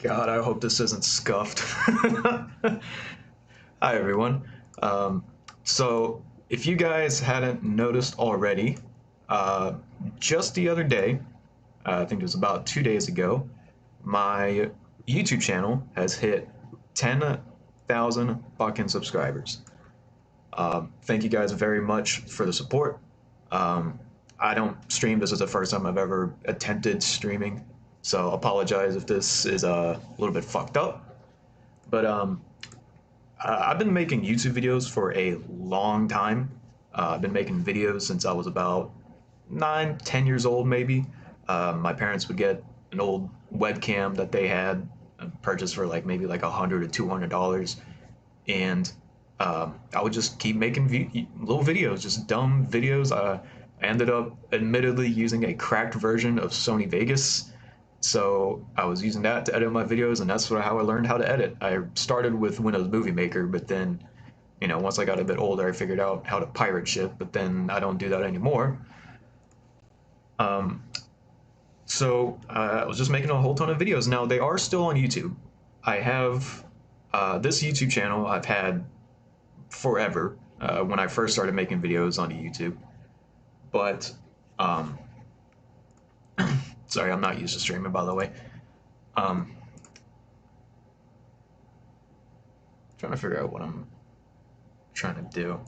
God, I hope this isn't scuffed. Hi, everyone. Um, so, if you guys hadn't noticed already, uh, just the other day, I think it was about 2 days ago, my YouTube channel has hit 10,000 fucking subscribers. Thank you guys very much for the support. Um, I don't stream. This is the first time I've ever attempted streaming, so apologize if this is a little bit fucked up. But I've been making YouTube videos for a long time. I've been making videos since I was about 9, 10 years old, maybe. My parents would get an old webcam that they had purchased for like maybe like $100 to $200, and I would just keep making little videos, just dumb videos. I ended up admittedly using a cracked version of Sony Vegas, so I was using that to edit my videos, and that's how I learned how to edit. I started with Windows Movie Maker, but then, once I got a bit older, I figured out how to pirate shit, but then I don't do that anymore. Um, I was just making a whole ton of videos. Now, they are still on YouTube. I have this YouTube channel I've had forever, when I first started making videos on YouTube. But, sorry, I'm not used to streaming, by the way. Trying to figure out what I'm trying to do.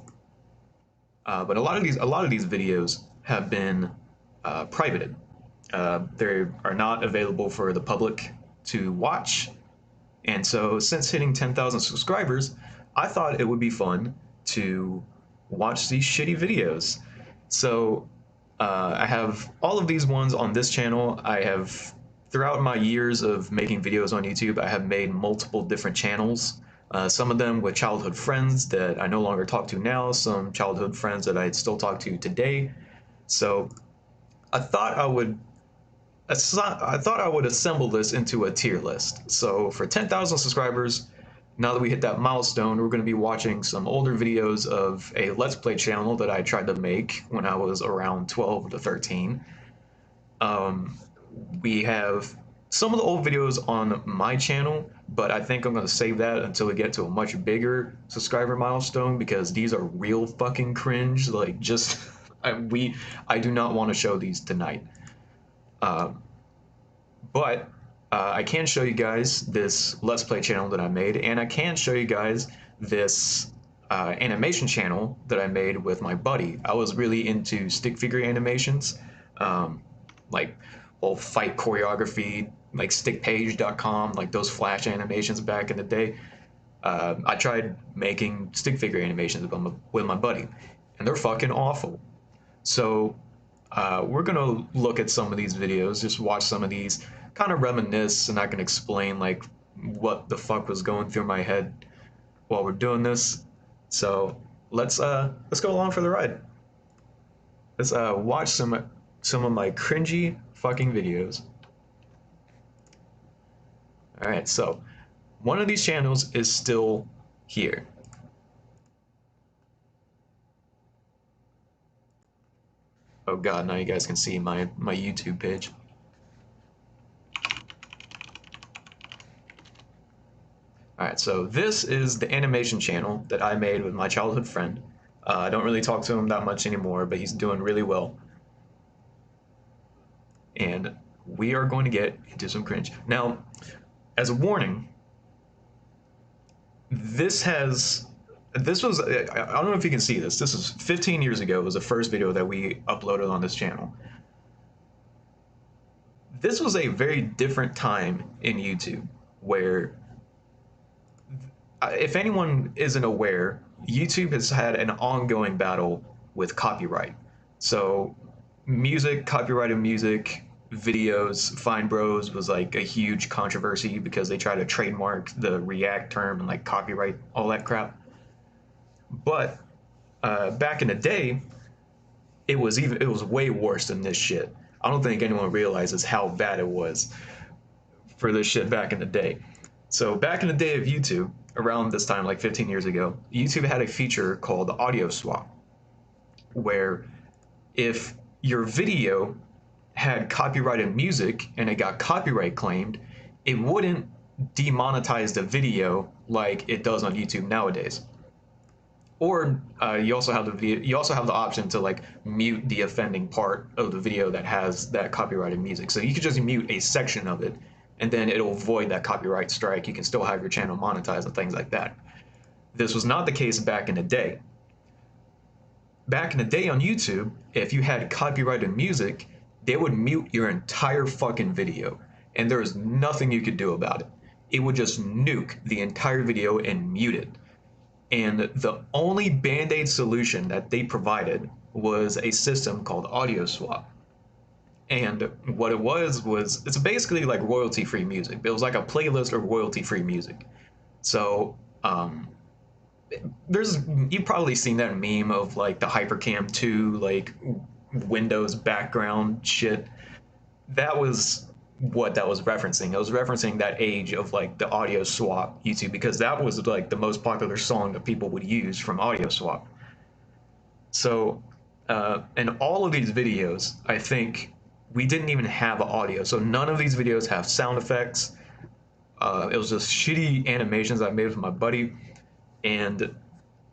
But a lot of these videos have been privated. They are not available for the public to watch. And so, since hitting 10,000 subscribers, I thought it would be fun to watch these shitty videos. So, I have all of these ones on this channel. I have, throughout my years of making videos on YouTube, I have made multiple different channels. Some of them with childhood friends that I no longer talk to now, some childhood friends that I still talk to today. So, I thought I would assemble this into a tier list. So for 10,000 subscribers, now that we hit that milestone, we're going to be watching some older videos of a Let's Play channel that I tried to make when I was around 12 to 13. We have some of the old videos on my channel, but I think I'm going to save that until we get to a much bigger subscriber milestone, because these are real fucking cringe. Like, just, I do not want to show these tonight. But I can show you guys this Let's Play channel that I made, and I can show you guys this animation channel that I made with my buddy. I was really into stick figure animations, like old fight choreography, like stickpage.com, like those Flash animations back in the day. I tried making stick figure animations with my buddy, and they're fucking awful. So we're gonna look at some of these videos, just watch some of these, kind of reminisce, and I can explain like what the fuck was going through my head while we're doing this. So let's go along for the ride. Let's watch some of my cringy fucking videos. All right, so one of these channels is still here. Oh god, now you guys can see my YouTube page. Alright, so this is the animation channel that I made with my childhood friend. I don't really talk to him that much anymore, but he's doing really well. And we are going to get into some cringe. Now, as a warning, this was, I don't know if you can see this. This is 15 years ago. It was the first video that we uploaded on this channel. This was a very different time in YouTube, where, if anyone isn't aware, YouTube has had an ongoing battle with copyright. So music, copyrighted music, videos, Fine Bros was like a huge controversy because they tried to trademark the React term and like copyright all that crap. But back in the day, it was way worse than this shit. I don't think anyone realizes how bad it was for this shit back in the day. So back in the day of YouTube, around this time, like 15 years ago, YouTube had a feature called audio swap, where if your video had copyrighted music and it got copyright claimed, it wouldn't demonetize the video like it does on YouTube nowadays. Or you also have the option to like mute the offending part of the video that has that copyrighted music. So you could just mute a section of it, and then it'll avoid that copyright strike. You can still have your channel monetized and things like that. This was not the case back in the day. Back in the day on YouTube, if you had copyrighted music, they would mute your entire fucking video, and there was nothing you could do about it. It would just nuke the entire video and mute it. And the only band-aid solution that they provided was a system called Audio Swap. And what it was it's basically like royalty-free music. It was like a playlist of royalty-free music. So you've probably seen that meme of like the Hypercam 2 like Windows background shit. That was what that was referencing. It was referencing that age of like the Audio Swap YouTube, because that was like the most popular song that people would use from Audio Swap. So in all of these videos, I think we didn't even have audio. So none of these videos have sound effects. It was just shitty animations I made with my buddy, and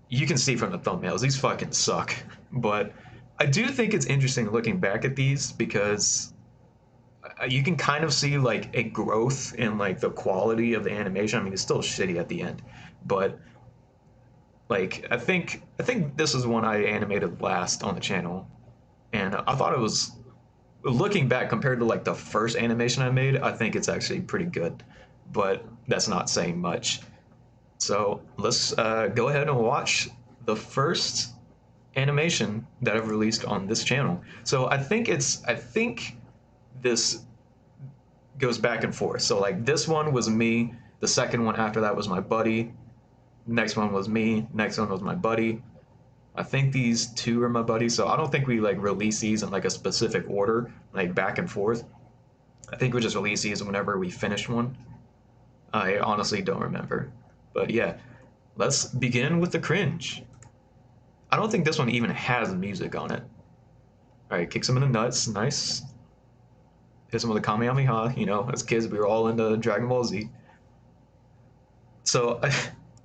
you can see from the thumbnails, these fucking suck. But I do think it's interesting looking back at these, because you can kind of see like a growth in like the quality of the animation. I mean, it's still shitty at the end, but like I think this is one I animated last on the channel, and I thought it was, looking back compared to like the first animation I made, I think it's actually pretty good, but that's not saying much. So let's go ahead and watch the first animation that I've released on this channel. So I think this goes back and forth. So like this one was me, the second one after that was my buddy, next one was me, next one was my buddy. I think these two are my buddies, so I don't think we like release these in like a specific order, like back and forth. I think we just release these whenever we finish one. I honestly don't remember. But yeah, let's begin with the cringe. I don't think this one even has music on it. Alright, kicks him in the nuts, nice. Hits him with a Kamehameha, you know, as kids we were all into Dragon Ball Z. So,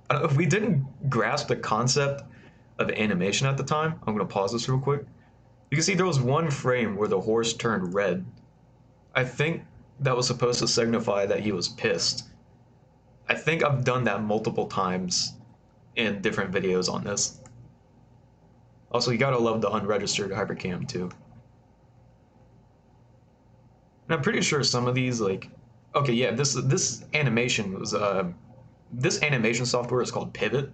if we didn't grasp the concept of animation at the time, I'm going to pause this real quick. You can see there was one frame where the horse turned red. I think that was supposed to signify that he was pissed. I think I've done that multiple times in different videos on this. Also, you gotta love the unregistered Hypercam too. And I'm pretty sure some of these, like, okay, yeah, this animation was this animation software is called Pivot.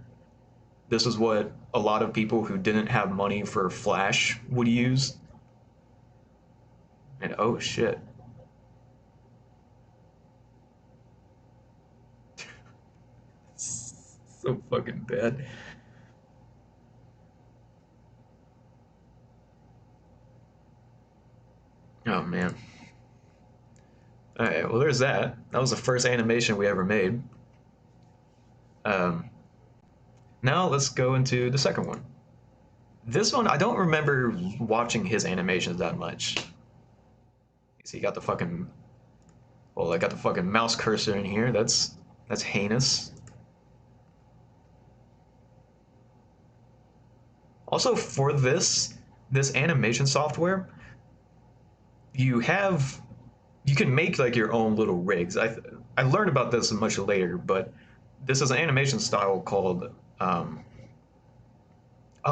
This is what a lot of people who didn't have money for Flash would use. And oh shit. So fucking bad. Oh man. Alright, well there's that. That was the first animation we ever made. Now let's go into the second one. This one, I don't remember watching his animations that much. You see, got the fucking, well, I got the fucking mouse cursor in here. That's heinous. Also, for this animation software, you can make like your own little rigs. I learned about this much later, but this is an animation style called oh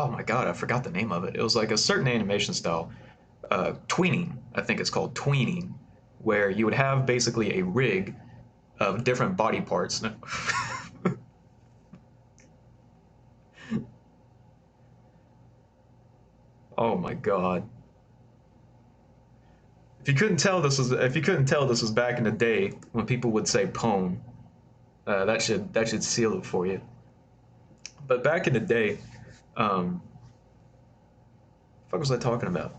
my god, I forgot the name of it. It was like a certain animation style, tweening. I think it's called tweening, where you would have basically a rig of different body parts. Oh my god. If you couldn't tell this was back in the day when people would say pwn, that should seal it for you. But back in the day, what the fuck was I talking about?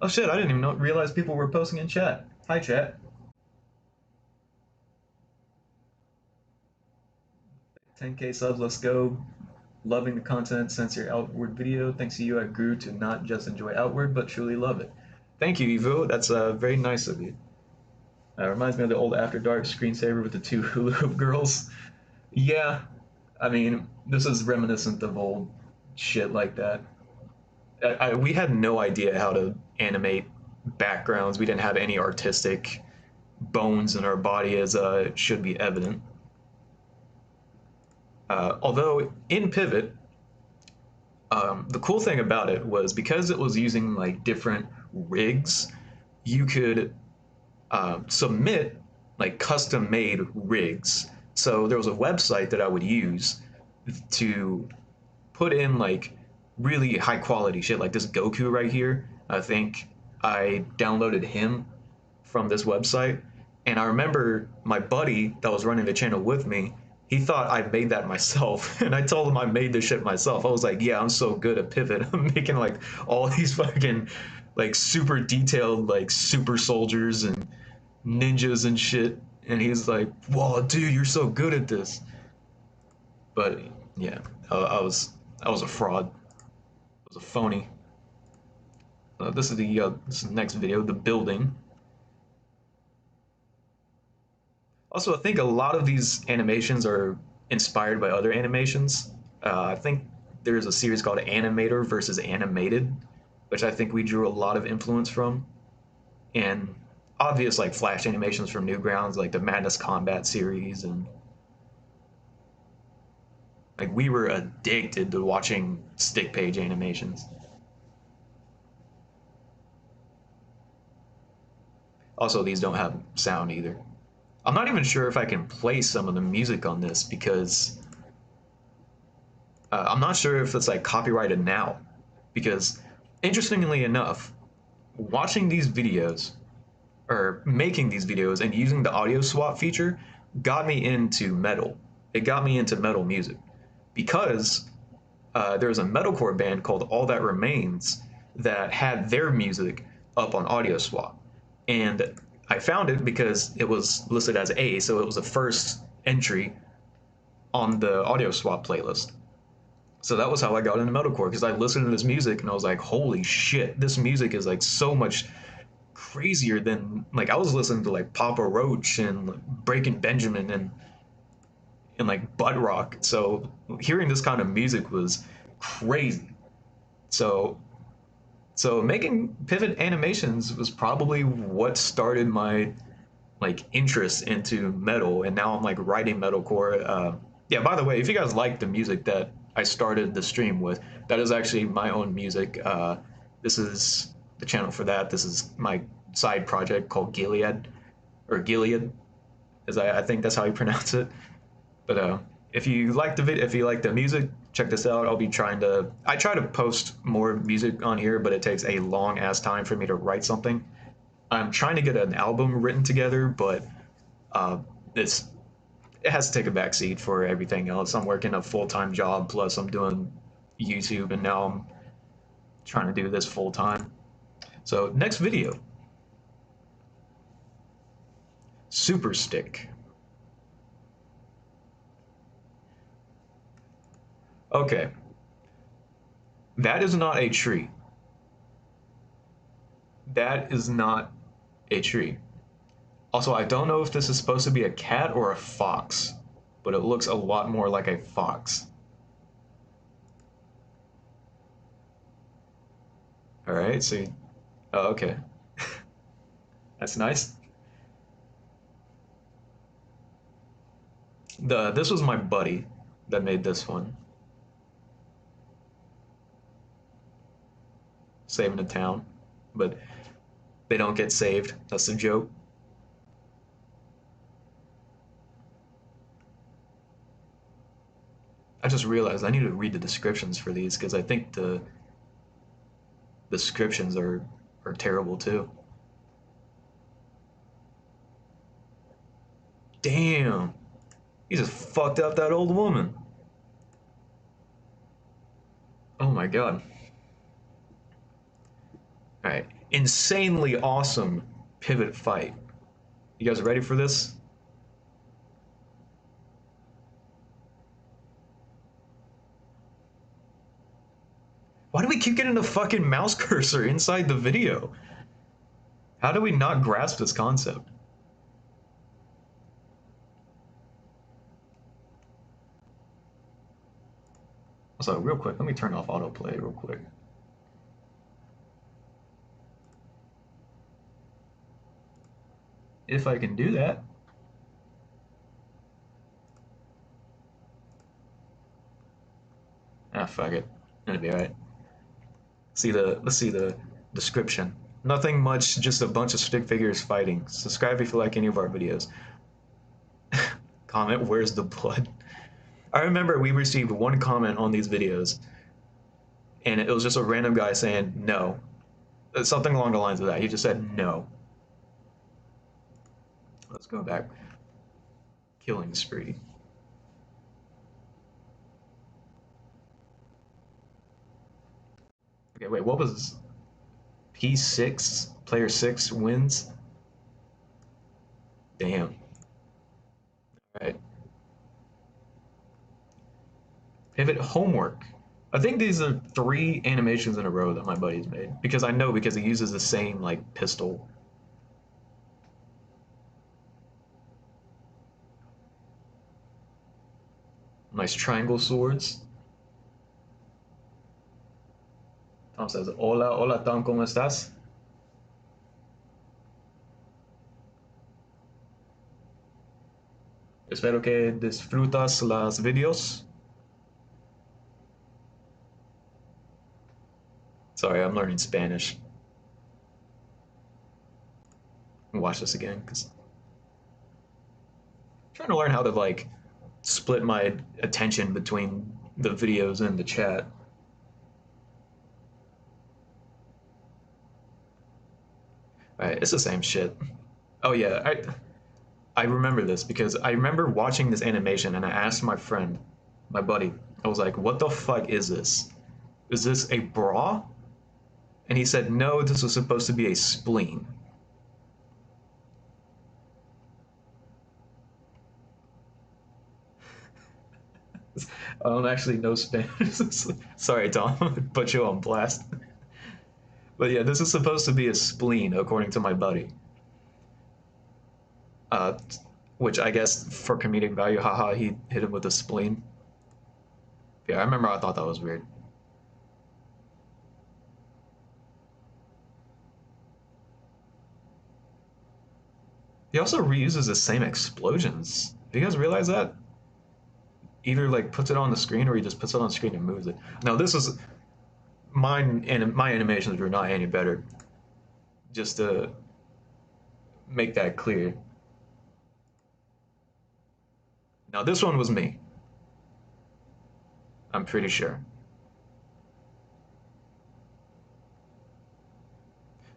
Oh shit, I didn't even realize people were posting in chat. Hi chat. 10K subs, let's go. Loving the content since your Outward video. Thanks to you, I grew to not just enjoy Outward, but truly love it. Thank you, Evo. That's very nice of you. Reminds me of the old After Dark screensaver with the two hula hoop girls. Yeah, I mean, this is reminiscent of old shit like that. We had no idea how to animate backgrounds. We didn't have any artistic bones in our body, as should be evident. Although in Pivot, the cool thing about it was because it was using like different rigs, you could submit like custom made rigs. So there was a website that I would use to put in like really high quality shit, like this Goku right here. I think I downloaded him from this website. And I remember my buddy that was running the channel with me, he thought I made that myself. And I told him I made this shit myself. I was like, yeah, I'm so good at Pivot. I'm making like all these fucking like super detailed like super soldiers and ninjas and shit. And he's like, whoa, dude, you're so good at this. But yeah, I was a fraud. I was a phony. This is the next video, the building. Also, I think a lot of these animations are inspired by other animations. I think there's a series called Animator versus Animated, which I think we drew a lot of influence from. And obvious like flash animations from Newgrounds, like the Madness Combat series, and like we were addicted to watching stick page animations. Also, these don't have sound either. I'm not even sure if I can play some of the music on this because I'm not sure if it's like copyrighted now. Because interestingly enough, watching these videos or making these videos and using the audio swap feature got me into metal. It got me into metal music because there's a metalcore band called All That Remains that had their music up on audio swap. And I found it because it was listed as A, so it was the first entry on the audio swap playlist. So that was how I got into metalcore because I listened to this music and I was like, holy shit, this music is like so much crazier than like I was listening to like Papa Roach and like, Breaking Benjamin and like butt rock. So hearing this kind of music was crazy. So so making pivot animations was probably what started my like interest into metal, and now I'm like writing metalcore. Yeah, by the way, if you guys like the music that I started the stream with, that is actually my own music. This is the channel for that. This is my side project called Gilead, or Gilead, as I think that's how you pronounce it. But if you like the video, if you like the music, check this out. I try to post more music on here, but it takes a long ass time for me to write something. I'm trying to get an album written together, but uh, it's it has to take a backseat for everything else. I'm working a full-time job, plus I'm doing YouTube, and now I'm trying to do this full-time. So next video, Super Stick. Okay, that is not a tree. That is not a tree. Also, I don't know if this is supposed to be a cat or a fox, but it looks a lot more like a fox. All right, so, oh, okay. That's nice. This was my buddy that made this one. Saving the town, but they don't get saved. That's the joke. I just realized I need to read the descriptions for these because I think the descriptions are terrible too. Damn, he just fucked up that old woman. Oh my god. All right, insanely awesome pivot fight. You guys ready for this? Why do we keep getting the fucking mouse cursor inside the video? How do we not grasp this concept? So real quick, let me turn off autoplay real quick. If I can do that. Ah, fuck it. It'll be alright. Let's see the description. Nothing much, just a bunch of stick figures fighting. Subscribe if you like any of our videos. Comment, where's the blood? I remember we received one comment on these videos, and it was just a random guy saying no. Something along the lines of that. He just said no. Let's go back. Killing spree. Okay, wait, what was P6? Player 6 wins? Damn. Alright. Pivot homework. I think these are 3 animations in a row that my buddy's made. Because I know, because he uses the same, like, pistol. Nice triangle swords. Tom says, hola, hola Tom, ¿cómo estás? Espero que disfrutas los videos. Sorry, I'm learning Spanish. Watch this again, because I'm trying to learn how to, like, split my attention between the videos and the chat. Alright, it's the same shit. Oh yeah, I remember this because I remember watching this animation and I asked my friend, my buddy, I was like, what the fuck is this? Is this a bra? And he said, no, this was supposed to be a spleen. I don't actually know Spanish. Sorry, Tom, put you on blast. But yeah, this is supposed to be a spleen, according to my buddy. Uh, which I guess for comedic value, haha, he hit him with a spleen. Yeah, I remember I thought that was weird. He also reuses the same explosions. Do you guys realize that? Either like puts it on the screen or he just puts it on the screen and moves it. Now this is mine, and my animations were not any better. Just to make that clear. Now this one was me. I'm pretty sure.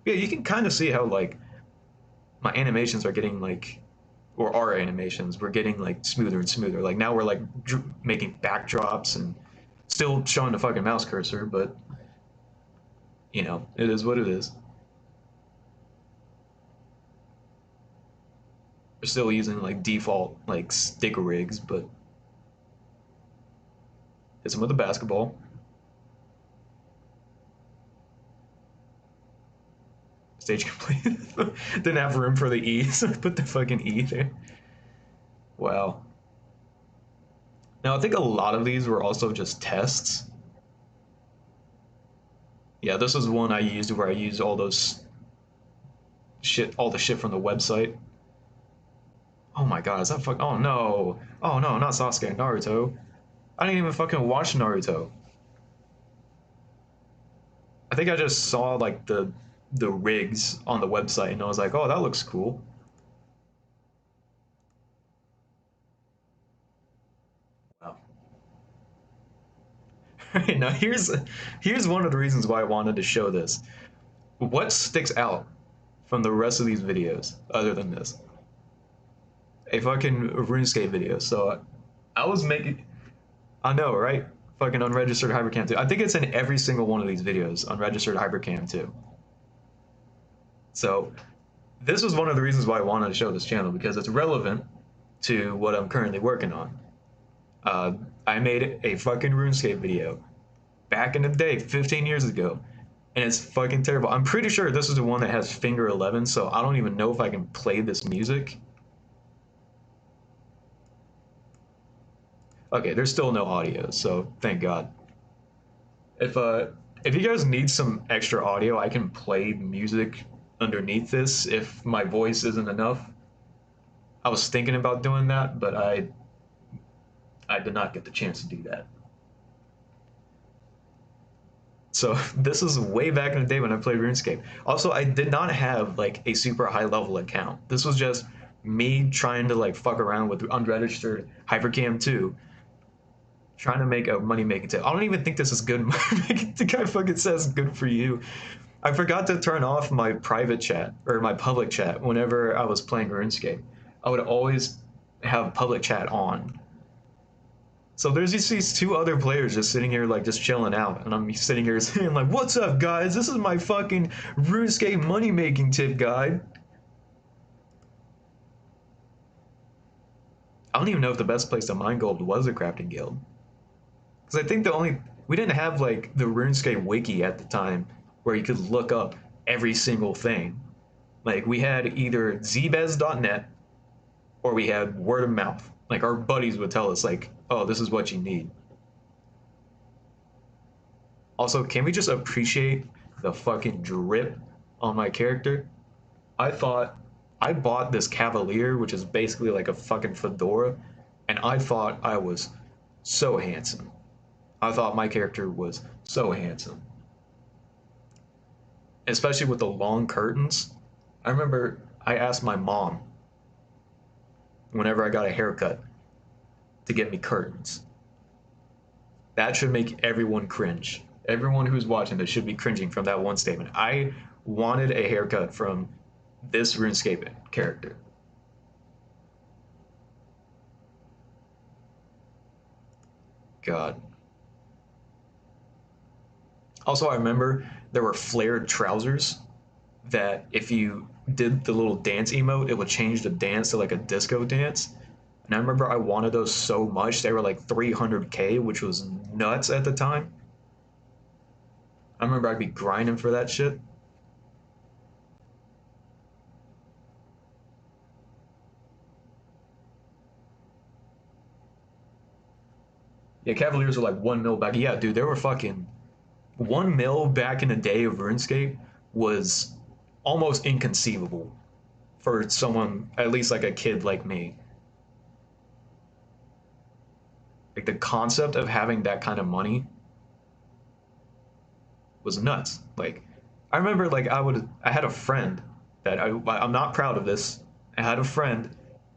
Yeah, you can kind of see how like my animations are getting like, or our animations, we're getting like smoother and smoother. Like now we're like making backdrops and still showing the fucking mouse cursor, but you know, it is what it is. We're still using like default like stick rigs, but hits him with a basketball. Stage complete. Didn't have room for the E, so put the fucking E there. Wow. Now I think a lot of these were also just tests. Yeah, this is one I used where I used all those shit, all the shit from the website. Oh my god, is that fuck? Oh no! Oh no, not Sasuke, Naruto. I didn't even fucking watch Naruto. I think I just saw like the rigs on the website and I was like, oh, that looks cool. Wow. Right, now here's one of the reasons why I wanted to show this. What sticks out from the rest of these videos other than this? A fucking RuneScape video. So I was making, I know, right? Fucking unregistered hypercam 2. I think it's in every single one of these videos, unregistered hypercam 2. So this was one of the reasons why I wanted to show this channel because it's relevant to what I'm currently working on. I made a fucking RuneScape video back in the day, 15 years ago, and it's fucking terrible. I'm pretty sure this is the one that has finger 11, so I don't even know if I can play this music. Okay, there's still no audio, so thank God. If uh if you guys need some extra audio, I can play music underneath this if my voice isn't enough. I was thinking about doing that, but I did not get the chance to do that. So this is way back in the day when I played RuneScape. Also, I did not have like a super high level account. This was just me trying to like fuck around with unregistered Hypercam 2, trying to make a money making tip. I don't even think this is good money making. The guy fucking says good for you. I forgot to turn off my private chat or my public chat whenever I was playing RuneScape. I would always have public chat on. So there's just these two other players just sitting here like just chilling out, and I'm sitting here saying like, "What's up, guys? This is my fucking RuneScape money making tip guide." I don't even know if the best place to mine gold was a crafting guild, because I think the only we didn't have like the RuneScape wiki at the time where you could look up every single thing. Like we had either zbez.net or we had word of mouth. Like our buddies would tell us like, "Oh, this is what you need." Also, can we just appreciate the fucking drip on my character? I thought I bought this Cavalier, which is basically like a fucking fedora, and I thought I was so handsome. I thought my character was so handsome. Especially with the long curtains. I remember I asked my mom whenever I got a haircut to get me curtains. That should make everyone cringe. Everyone who's watching this should be cringing from that one statement. I wanted a haircut from this RuneScape character. God. Also, I remember there were flared trousers that if you did the little dance emote, it would change the dance to like a disco dance. And I remember I wanted those so much. They were like 300K, which was nuts at the time. I remember I'd be grinding for that shit. Yeah, Cavaliers were like 1 mil back. Yeah, dude, they were fucking 1 mil back in the day of RuneScape was almost inconceivable for someone, at least like a kid like me. Like the concept of having that kind of money was nuts. Like I remember like I had a friend that I'm not proud of this. I had a friend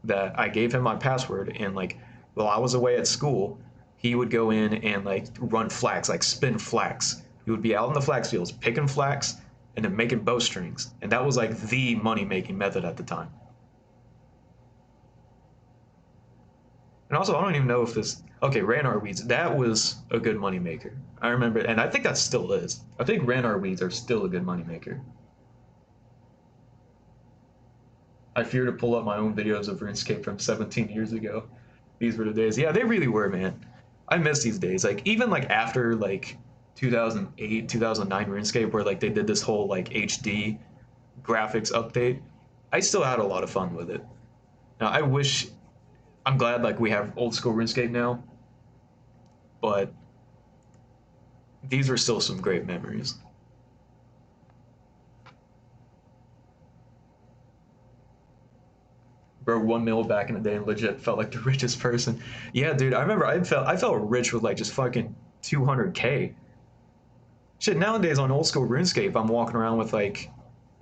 that I gave him my password, and like while I was away at school, he would go in and like run flax, like spin flax. He would be out in the flax fields picking flax and then making bowstrings, and that was like the money making method at the time. And also, I don't even know if this. Okay, Ranar weeds. That was a good moneymaker. I remember, and I think that still is. I think Ranar weeds are still a good moneymaker. I fear to pull up my own videos of RuneScape from 17 years ago. These were the days. Yeah, they really were, man. I miss these days. Like even like after like 2008, 2009 RuneScape, where like they did this whole like HD graphics update. I still had a lot of fun with it. Now I wish. I'm glad like we have old school RuneScape now, but these were still some great memories. Bro, 1 mil back in the day and legit felt like the richest person. Yeah, dude, I remember I felt rich with like just fucking 200K. Shit, nowadays on old school RuneScape, I'm walking around with like,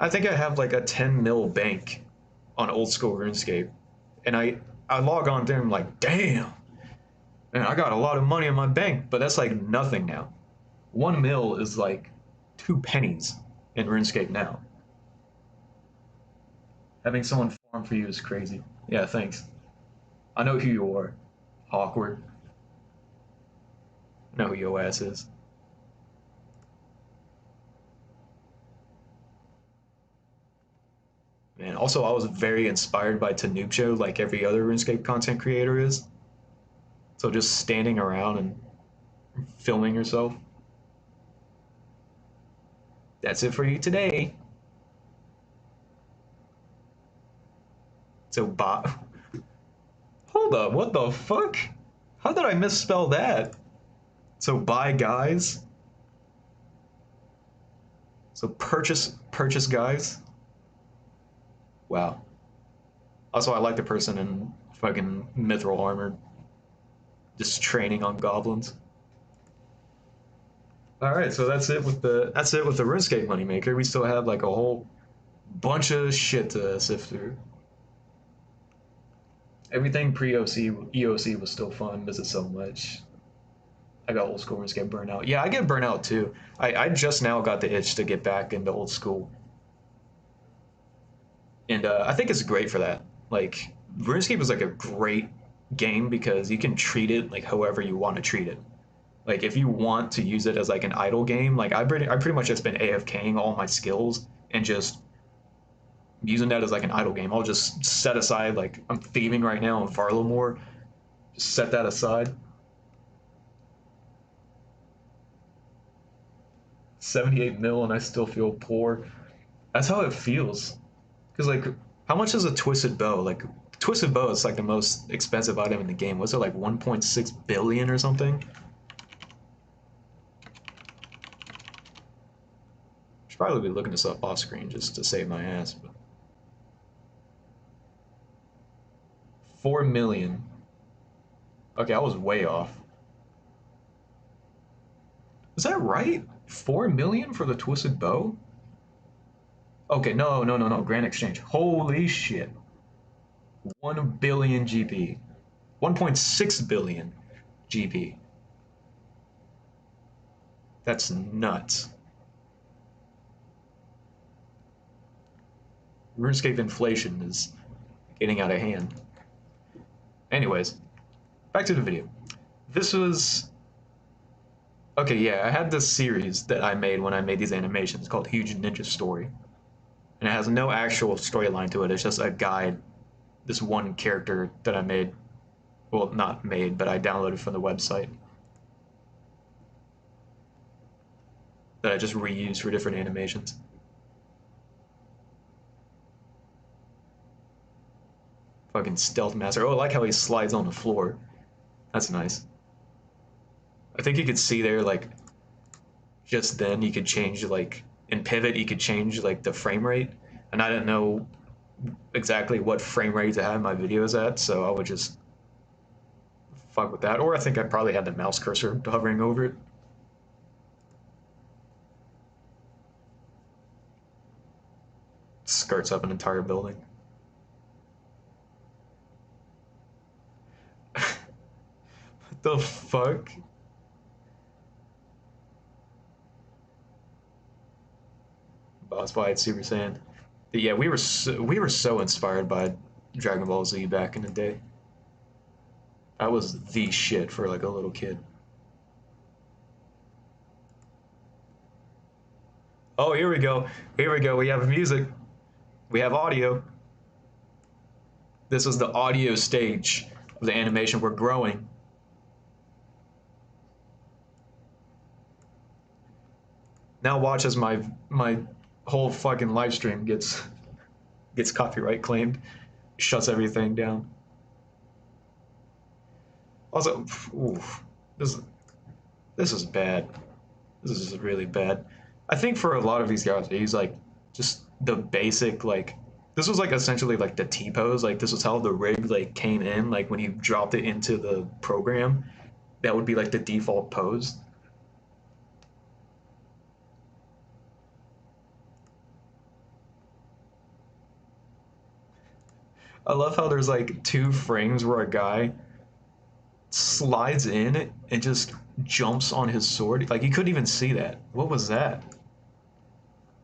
I think I have like a 10 mil bank on old school RuneScape, and I log on there and I'm like, damn, man, I got a lot of money in my bank, but that's like nothing now. 1 mil is like 2 pennies in RuneScape now. Having someone farm for you is crazy. Yeah, thanks. I know who you are. Awkward. I know who your ass is. Man, also I was very inspired by Tanupcho, like every other RuneScape content creator is. So just standing around and filming yourself. That's it for you today. So, hold up, what the fuck? How did I misspell that? So, buy guys. So, purchase guys. Wow. Also, I like the person in fucking mithril armor just training on goblins. All right, so that's it with the RuneScape moneymaker. We still have like a whole bunch of shit to sift through. Everything pre-OC, EOC was still fun, miss it so much. I got old school RuneScape burnout. Yeah, I get burnout too. I just now got the itch to get back into old school. And I think it's great for that. Like, RuneScape is like a great game because you can treat it like however you want to treat it. Like, if you want to use it as like an idle game, like I pretty much just been AFKing all my skills and just using that as like an idle game. I'll just set aside, like, I'm thieving right now in Farlowmore. Just set that aside. 78 mil and I still feel poor. That's how it feels. Because, like, how much is a twisted bow? Like, twisted bow is like the most expensive item in the game. Was it like 1.6 billion or something? Should probably be looking this up off screen just to save my ass. But 4 million. Okay, I was way off. Is that right? 4 million for the twisted bow? Okay, no. Grand Exchange. Holy shit. 1 billion GP. 1.6 billion GP. That's nuts. RuneScape inflation is getting out of hand. Anyways, back to the video. This was... Okay, yeah, I had this series that I made when I made these animations called Huge Ninja Story. And it has no actual storyline to it, it's just a guide, this one character that I made. Well, not made, but I downloaded from the website. That I just reused for different animations. Fucking Stealth Master. Oh, I like how he slides on the floor. That's nice. I think you could see there, like, just then you could change, like, in Pivot you could change, like, the frame rate. And I didn't know exactly what frame rate to have my videos at, so I would just fuck with that. Or I think I probably had the mouse cursor hovering over it. Skirts up an entire building. What the fuck? Boss fight, Super Saiyan. But yeah, we were so inspired by Dragon Ball Z back in the day. That was the shit for like a little kid. Oh, here we go. Here we go. We have music. We have audio. This is the audio stage of the animation. We're growing. Now watch as my whole fucking live stream gets copyright claimed. Shuts everything down. Also, oof, this is bad. This is really bad. I think for a lot of these guys, they use like just the basic like. This was like essentially like the T-pose. Like this was how the rig like came in. Like when you dropped it into the program, that would be like the default pose. I love how there's like 2 frames where a guy slides in and just jumps on his sword. Like you couldn't even see that. What was that?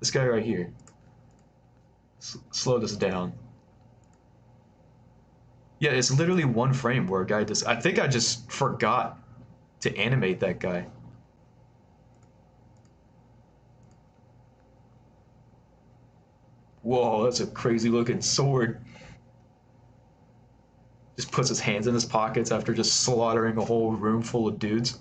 This guy right here. Slow this down. Yeah, it's literally 1 frame where a guy just... I think I just forgot to animate that guy. Whoa, that's a crazy looking sword. Just puts his hands in his pockets after just slaughtering a whole room full of dudes.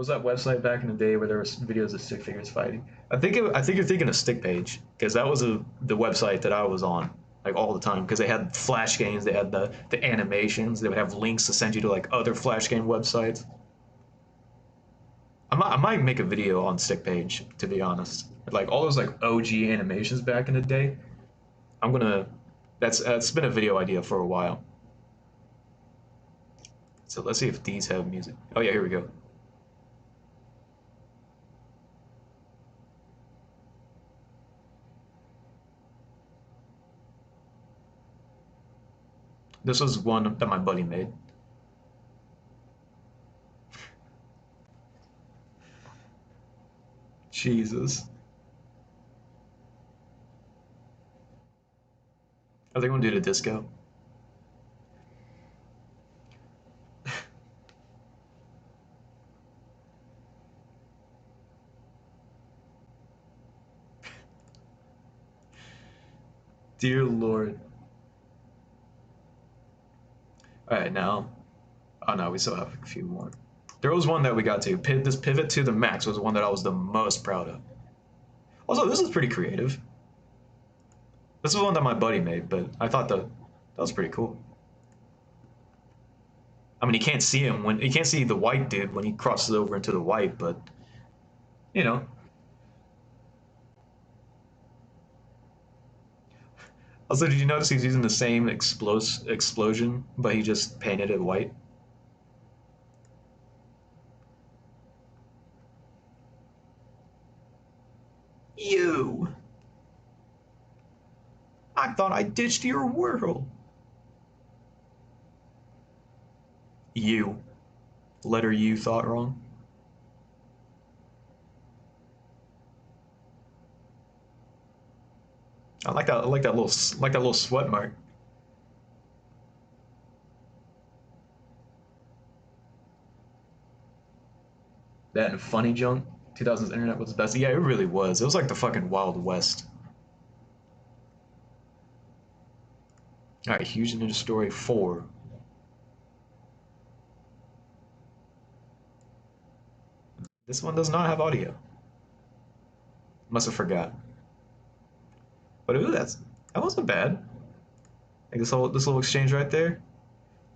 was that website back in the day where there was videos of stick figures fighting? I think you're thinking of Stick Page because that was the website that I was on like all the time because they had Flash games, they had the animations, they would have links to send you to like other Flash game websites. I might make a video on Stick Page to be honest. Like all those like OG animations back in the day. I'm gonna. That's been a video idea for a while. So let's see if these have music. Oh yeah, here we go. This was one that my buddy made. Jesus. Are they gonna do the disco? Dear Lord. Alright, now. Oh no, we still have a few more. There was one that we got to. This pivot to the max was the one that I was the most proud of. Also, this is pretty creative. This is one that my buddy made, but I thought that was pretty cool. I mean, you can't see him when you can't see the white dude when he crosses over into the white, but you know. Also, did you notice he's using the same explosion, but he just painted it white? You! I thought I ditched your world. You. Letter U thought wrong. I like that. I like that little sweat mark. That and funny junk. 2000s internet was the best. Yeah, it really was. It was like the fucking Wild West. All right, Huge Ninja Story 4. This one does not have audio. Must have forgot. But ooh, that wasn't bad. Like this little exchange right there.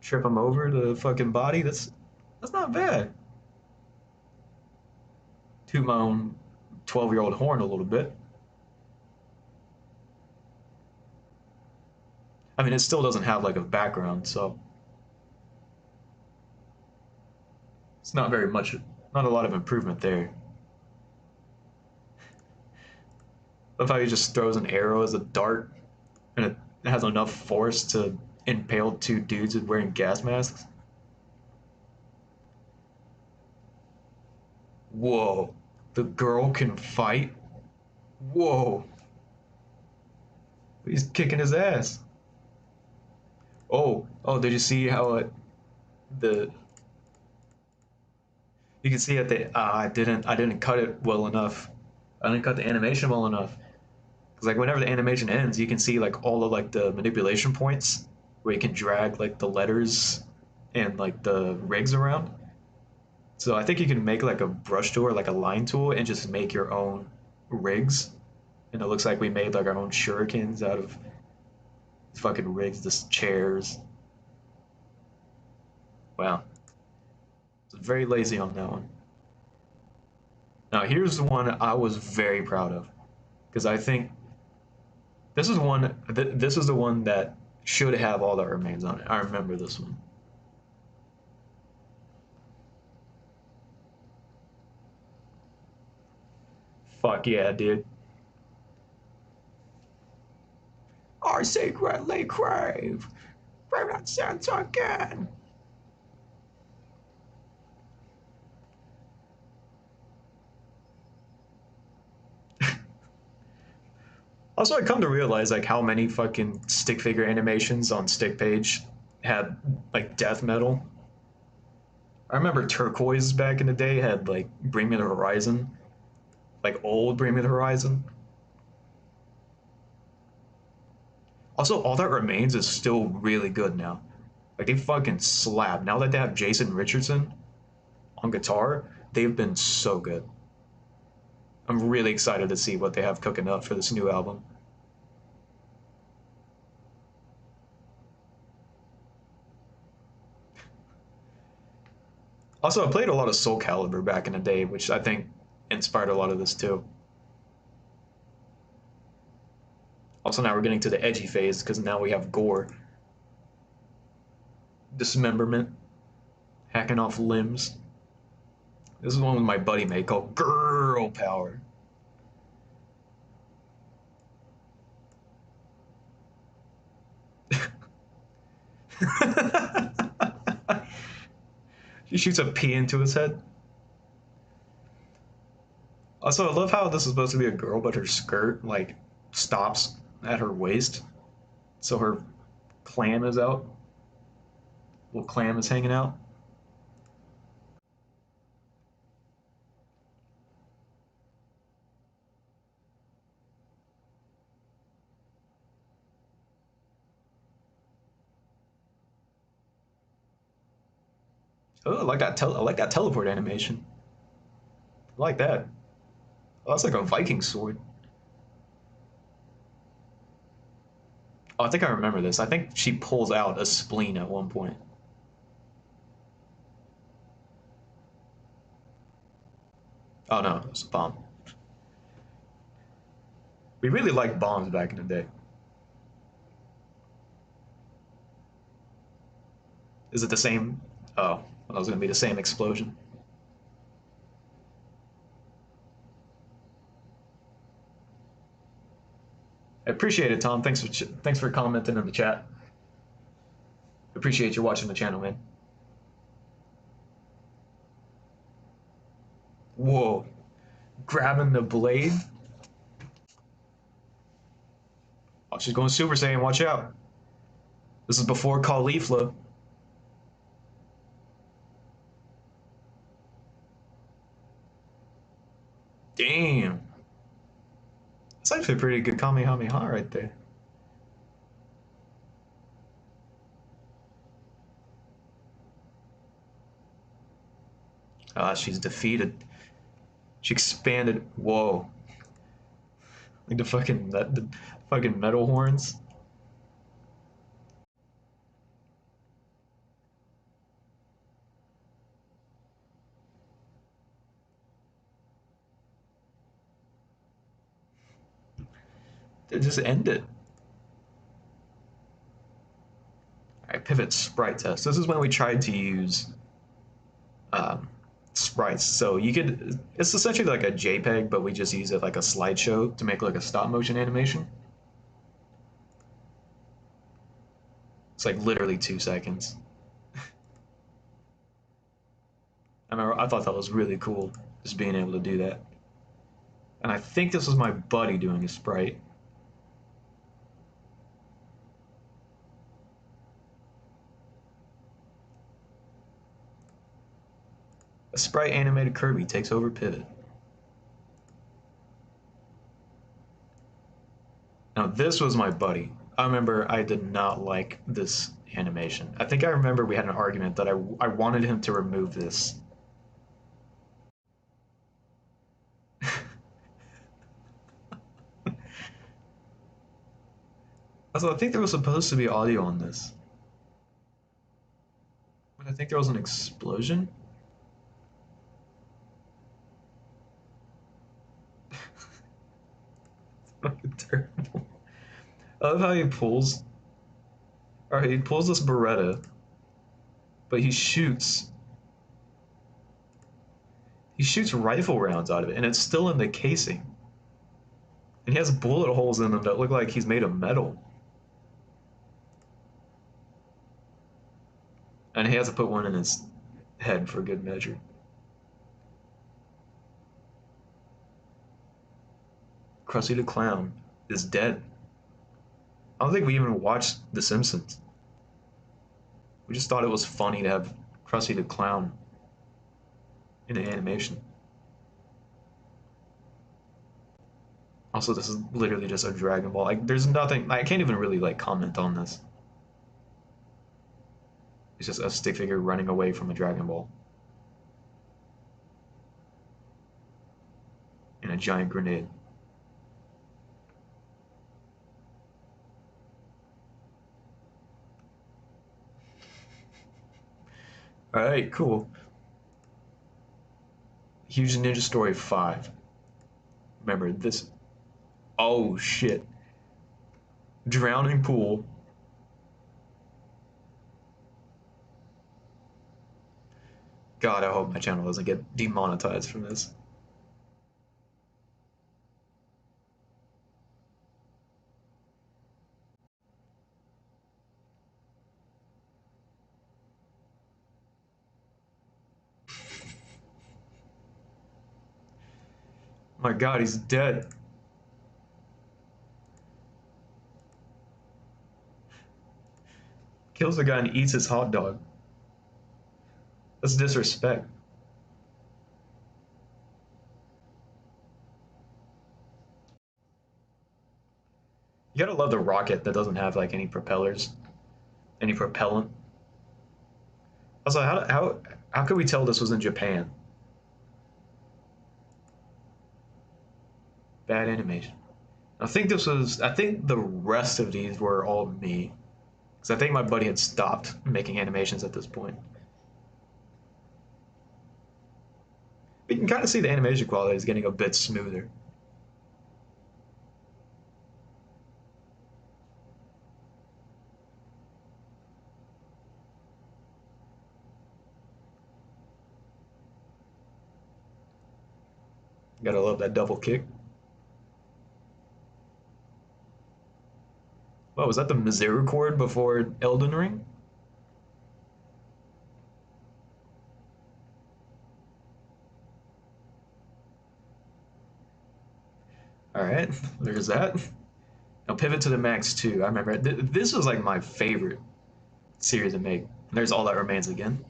Trip him over the fucking body. That's not bad. Toot my own 12-year-old horn a little bit. I mean, it still doesn't have like a background, so it's not very much, not a lot of improvement there. Love how he just throws an arrow as a dart, and it has enough force to impale two dudes wearing gas masks. Whoa, the girl can fight? Whoa, he's kicking his ass. Oh, did you see how the you can see at the I didn't cut it well enough. I didn't cut the animation well enough. Cause like whenever the animation ends, you can see like all of like the manipulation points where you can drag like the letters and like the rigs around. So I think you can make like a brush tool or like a line tool and just make your own rigs. And it looks like we made like our own shurikens out of fucking rigs, just chairs. Wow. Was very lazy on that one. Now here's the one I was very proud of. Because I think this is the one that should have all the remains on it. I remember this one. Fuck yeah, dude. I secretly crave. Crave that sense again. Also, I come to realize like how many fucking stick figure animations on Stick Page had like death metal. I remember Turquoise back in the day had like Bring Me the Horizon, like old Bring Me the Horizon. Also, All That Remains is still really good now. Like they fucking slap. Now that they have Jason Richardson on guitar, They've been so good. I'm really excited to see what they have cooking up for this new album. Also, I played a lot of Soul Calibur back in the day, which I think inspired a lot of this too. Also, now we're getting to the edgy phase because now we have gore, dismemberment, hacking off limbs. This is one with my buddy made called Girl Power. She shoots a pea into his head. Also, I love how this is supposed to be a girl, but her skirt like stops at her waist, so her clam is out. Little clam is hanging out. Oh, I like that. I like that teleport animation. I like that. Oh, that's like a Viking sword. Oh, I think I remember this. I think she pulls out a spleen at one point. Oh no, it's a bomb. We really liked bombs back in the day. Is it the same? Oh, that was gonna be the same explosion. I appreciate it, Tom. Thanks for commenting in the chat. Appreciate you watching the channel, man. Whoa, grabbing the blade. Oh, she's going Super Saiyan. Watch out. This is before Caulifla. Damn. That's actually a pretty good Kamehameha right there. Ah, she's defeated. She expanded. Whoa. Like the fucking metal horns. They just end it. Alright, pivot sprite test. This is when we tried to use um, sprites. So you could, it's essentially like a JPEG, but we just use it like a slideshow to make like a stop motion animation. It's like literally 2 seconds. I remember I thought that was really cool, just being able to do that. And I think this was my buddy doing a sprite. A sprite animated Kirby takes over pivot. Now this was my buddy. I remember I did not like this animation. I think I remember we had an argument that I wanted him to remove this. Also, I think there was supposed to be audio on this. But I think there was an explosion. Fucking terrible. I love how he pulls. Alright, he pulls this Beretta, but he shoots. He shoots rifle rounds out of it, and it's still in the casing. And he has bullet holes in them that look like he's made of metal. And he has to put one in his head for good measure. Krusty the Clown is dead. I don't think we even watched The Simpsons. We just thought it was funny to have Krusty the Clown in an animation. Also, this is literally just a Dragon Ball. Like, there's nothing. I can't even really like comment on this. It's just a stick figure running away from a Dragon Ball. a giant grenade. Alright, cool. Huge Ninja Story 5. Remember this. Oh shit. Drowning pool. God, I hope my channel doesn't get demonetized from this. My God, he's dead. Kills the guy and eats his hot dog. That's disrespect. You gotta love the rocket that doesn't have like any propellers, any propellant. Also, how could we tell this was in Japan? Bad animation. I think this was. I think the rest of these were all me, because I think my buddy had stopped making animations at this point. But you can kind of see the animation quality is getting a bit smoother. Gotta love that double kick. What was that? The misericord before Elden Ring? All right, there's that. Now pivot to the Max 2. I remember this was like my favorite series to make. There's All That Remains again.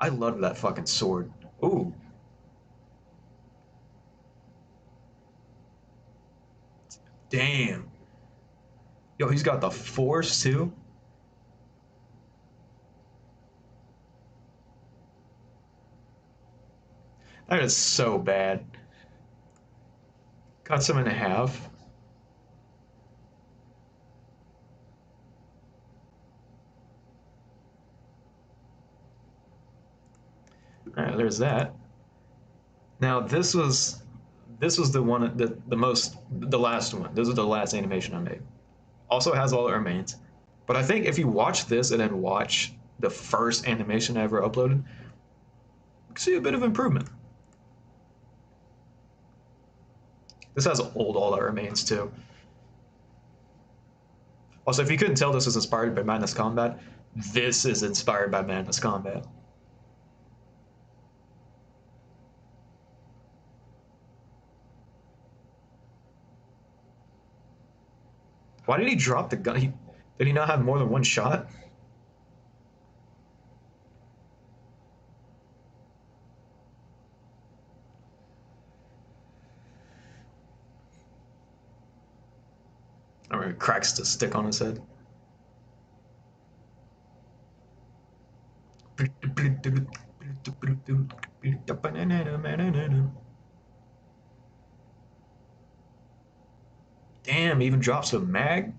I love that fucking sword. Ooh. Damn. Yo, he's got the force too. That is so bad. Cuts him in half. Alright, there's that. Now this was the one the last one. This was the last animation I made. Also has All That Remains. But I think if you watch this and then watch the first animation I ever uploaded, you can see a bit of improvement. This has old All That Remains too. Also, if you couldn't tell this was inspired by Madness Combat, this is inspired by Madness Combat. Why did he drop the gun? Did he not have more than one shot? Or he cracks the stick on his head. Damn, he even drops a mag?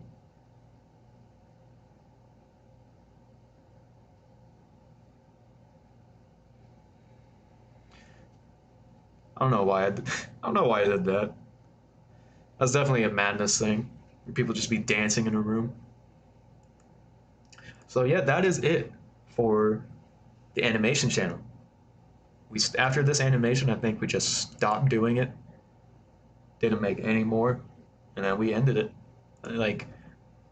I don't know why I don't know why I did that. That's definitely a madness thing. People just be dancing in a room. So yeah, that is it for the animation channel. After this animation, I think we just stopped doing it. Didn't make any more, and then we ended it. Like,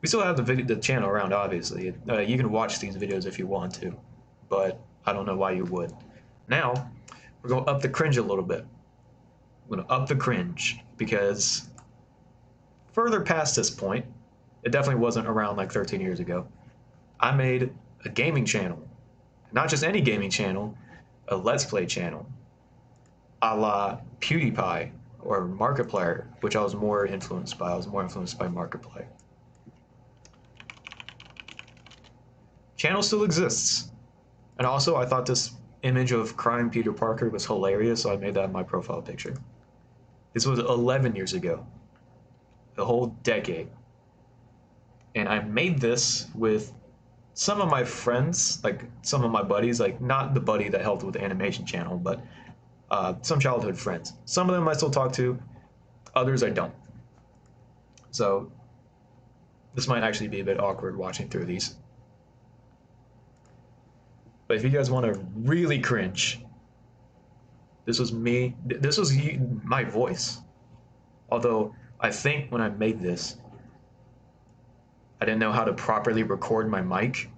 we still have the channel around, obviously. You can watch these videos if you want to, but I don't know why you would. Now, we're going to up the cringe a little bit. We're going to up the cringe because further past this point, it definitely wasn't around like 13 years ago. I made a gaming channel. Not just any gaming channel, a Let's Play channel. A la PewDiePie or Markiplier, which I was more influenced by. I was more influenced by Markiplier. Channel still exists. And also, I thought this image of crying Peter Parker was hilarious, so I made that my profile picture. This was 11 years ago, a whole decade. And I made this with some of my friends, like some of my buddies, like not the buddy that helped with the animation channel, but some childhood friends. Some of them I still talk to, others I don't. So this might actually be a bit awkward watching through these. But if you guys want to really cringe, this was me. This was my voice. Although I think when I made this, I didn't know how to properly record my mic.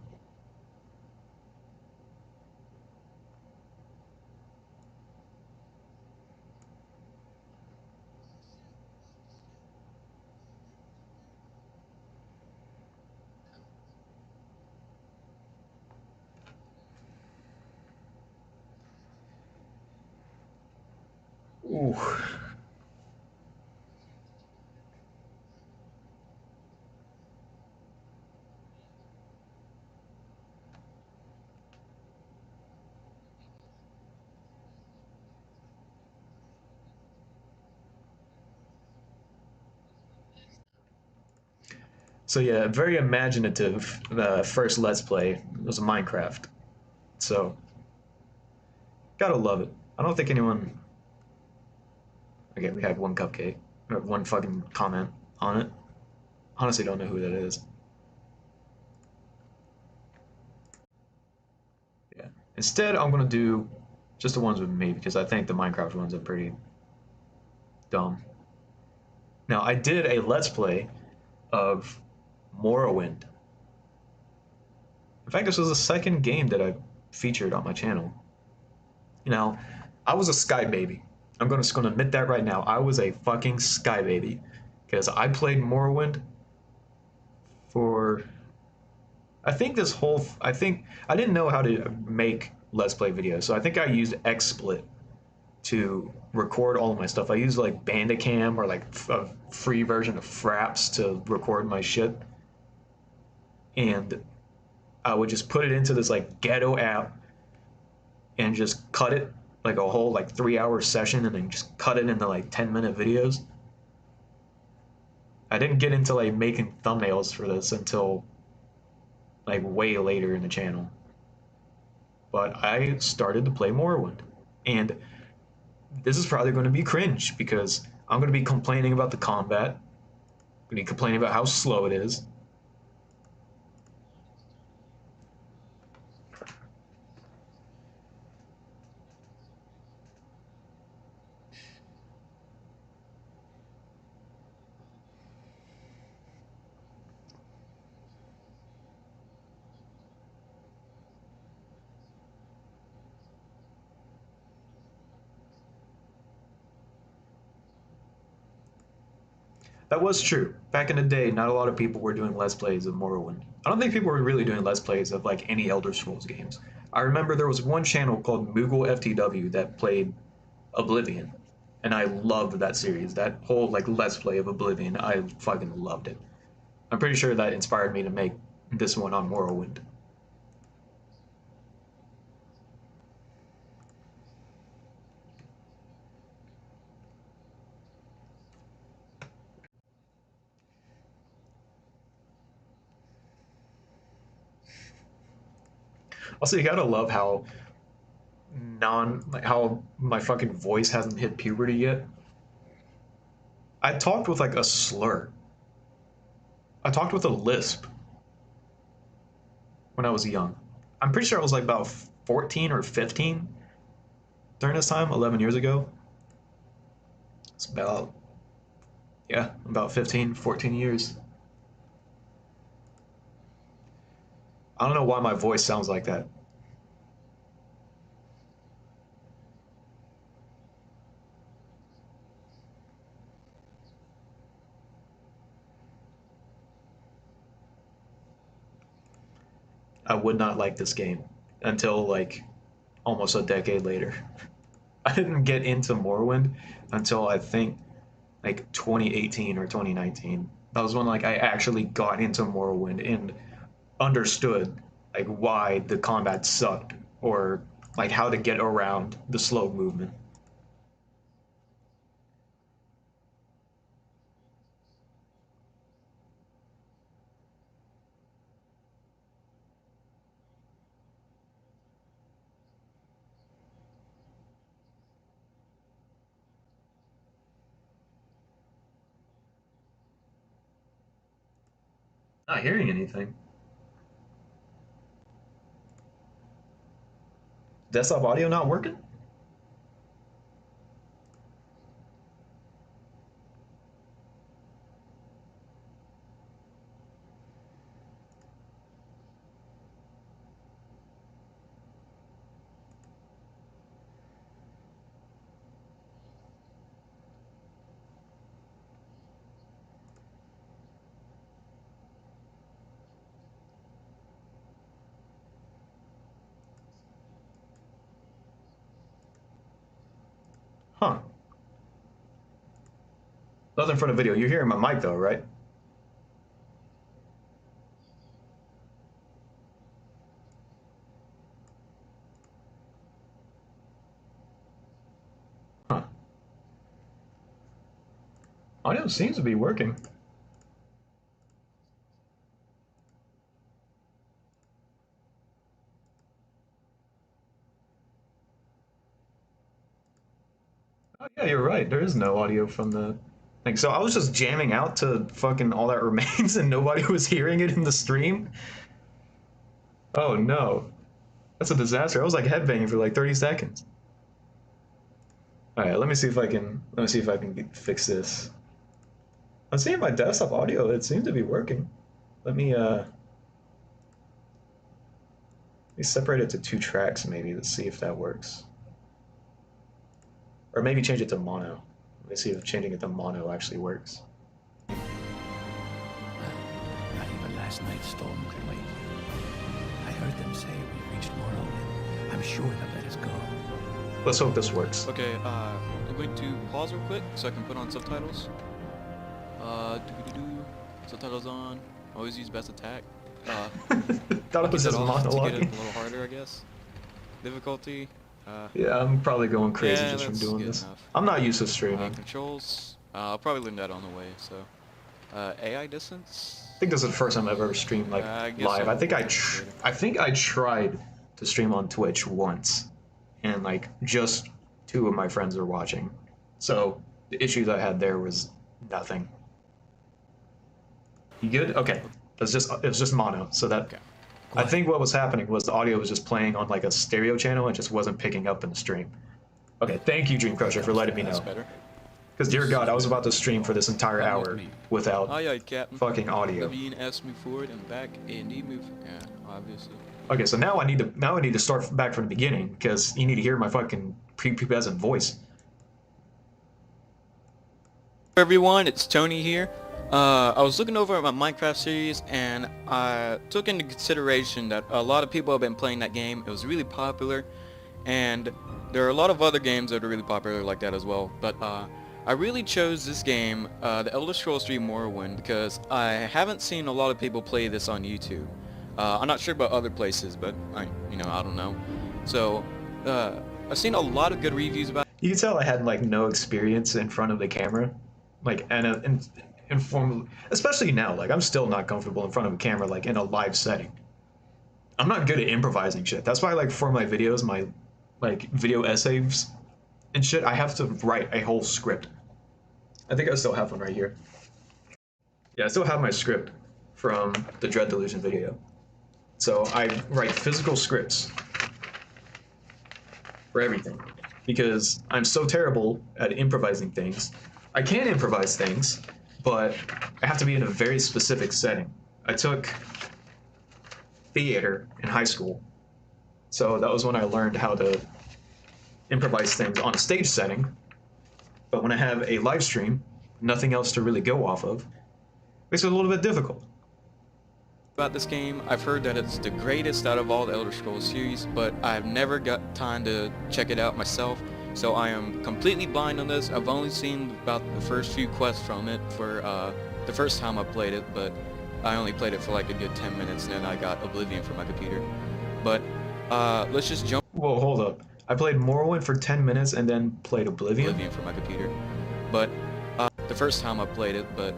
Ooh. So yeah, very imaginative first Let's Play. It was Minecraft. So gotta love it. I don't think anyone. Okay, we had one cupcake, or one fucking comment on it. Honestly, don't know who that is. Yeah. Instead, I'm gonna do just the ones with me because I think the Minecraft ones are pretty dumb. Now, I did a Let's Play of Morrowind. In fact, this was the second game that I featured on my channel. You know, I was a Sky Baby. Just gonna admit that right now. I was a fucking Sky Baby because I played Morrowind for. I think I didn't know how to make Let's Play videos, so I think I used XSplit to record all of my stuff. I used like Bandicam or like a free version of Fraps to record my shit, and I would just put it into this like ghetto app and just cut it like a whole like 3 hour session and then just cut it into like 10-minute videos. I didn't get into like making thumbnails for this until like way later in the channel. But I started to play Morrowind. And this is probably going to be cringe because I'm going to be complaining about the combat. I'm going to be complaining about how slow it is. That was true. Back in the day, not a lot of people were doing Let's Plays of Morrowind. I don't think people were really doing Let's Plays of like any Elder Scrolls games. I remember there was one channel called Moogle FTW that played Oblivion, and I loved that series. That whole like Let's Play of Oblivion, I fucking loved it. I'm pretty sure that inspired me to make this one on Morrowind. Also, you gotta love how how my fucking voice hasn't hit puberty yet. I talked with like a slur. I talked with a lisp when I was young. I'm pretty sure I was like about 14 or 15 during this time, 11 years ago. It's about, yeah, about 15, 14 years. I don't know why my voice sounds like that. I would not like this game until like almost a decade later. I didn't get into Morrowind until I think like 2018 or 2019. That was when like I actually got into Morrowind and understood like why the combat sucked or like how to get around the slow movement. Not hearing anything. Desktop audio not working? Huh. Nothing from the video. You're hearing my mic though, right? Huh. Audio seems to be working. Oh yeah, you're right. There is no audio from the thing. So I was just jamming out to fucking All That Remains and nobody was hearing it in the stream. Oh no. That's a disaster. I was like headbanging for like 30 seconds. All right, let me see if I can fix this. I'm seeing my desktop audio. It seems to be working. Let me separate it to two tracks maybe. Let's see if that works. Or maybe change it to mono. Let me see if changing it to mono actually works. Well, not even last night's storm could wait. I heard them say we reached Morrowind. I'm sure they'll let us go. Let's hope this works. Okay, I'm going to pause real quick so I can put on subtitles. Subtitles on. Always use best attack. Thought it was just to get it monologuing. a little harder, I guess. Difficulty. Yeah, I'm probably going crazy Yeah, just from that's doing good this. enough. I'm not used to streaming. Controls. I'll probably learn that on the way. So, AI distance. I think this is the first time I've ever streamed like I guess live. I'll I think I later. I think I tried to stream on Twitch once, and like just two of my friends were watching. So the issues I had there was nothing. You good? Okay. It was just mono. So that Okay. I think what was happening was the audio was just playing on like a stereo channel and just wasn't picking up in the stream. Okay, thank you, Dream Crusher, for letting me That's know. better. Because dear God, I was about to stream for this entire hour without Aye, aye, Captain. fucking audio. Being asked move forward and back, and he move. Yeah, obviously. Okay, so now I need to start back from the beginning because you need to hear my fucking prepubescent voice. Everyone, it's Tony here. I was looking over at my Minecraft series and I took into consideration that a lot of people have been playing that game. It was really popular, and there are a lot of other games that are really popular like that as well. But I really chose this game, The Elder Scrolls 3 Morrowind, because I haven't seen a lot of people play this on YouTube. I'm not sure about other places, but I don't know. So I've seen a lot of good reviews about. You can tell I had like no experience in front of the camera, like and informal, especially now. Like I'm still not comfortable in front of a camera, like in a live setting. I'm not good at improvising shit. That's why like for my videos, my like video essays and shit, I have to write a whole script. I think I still have one right here. Yeah, I still have my script from the Dread Delusion video. So I write physical scripts for everything because I'm so terrible at improvising things. I can improvise things, but I have to be in a very specific setting. I took theater in high school, so that was when I learned how to improvise things on a stage setting. But when I have a live stream, nothing else to really go off of, makes it a little bit difficult. About this game. I've heard that it's the greatest out of all the Elder Scrolls series, but I've never got time to check it out myself. So I am completely blind on this. I've only seen about the first few quests from it for the first time I played it, but I only played it for like a good 10 minutes and then I got Oblivion for my computer. But let's just jump Whoa, hold up. I played Morrowind for 10 minutes and then played Oblivion? Oblivion for my computer. But the first time I played it, but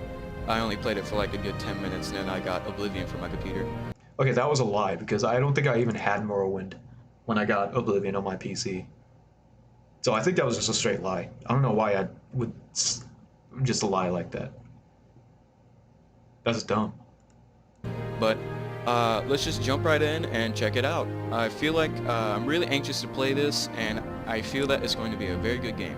I only played it for like a good 10 minutes and then I got Oblivion for my computer. Okay, that was a lie, because I don't think I even had Morrowind when I got Oblivion on my PC. So I think that was just a straight lie. I don't know why I would just lie like that. That's dumb. But let's just jump right in and check it out. I feel like I'm really anxious to play this, and I feel that it's going to be a very good game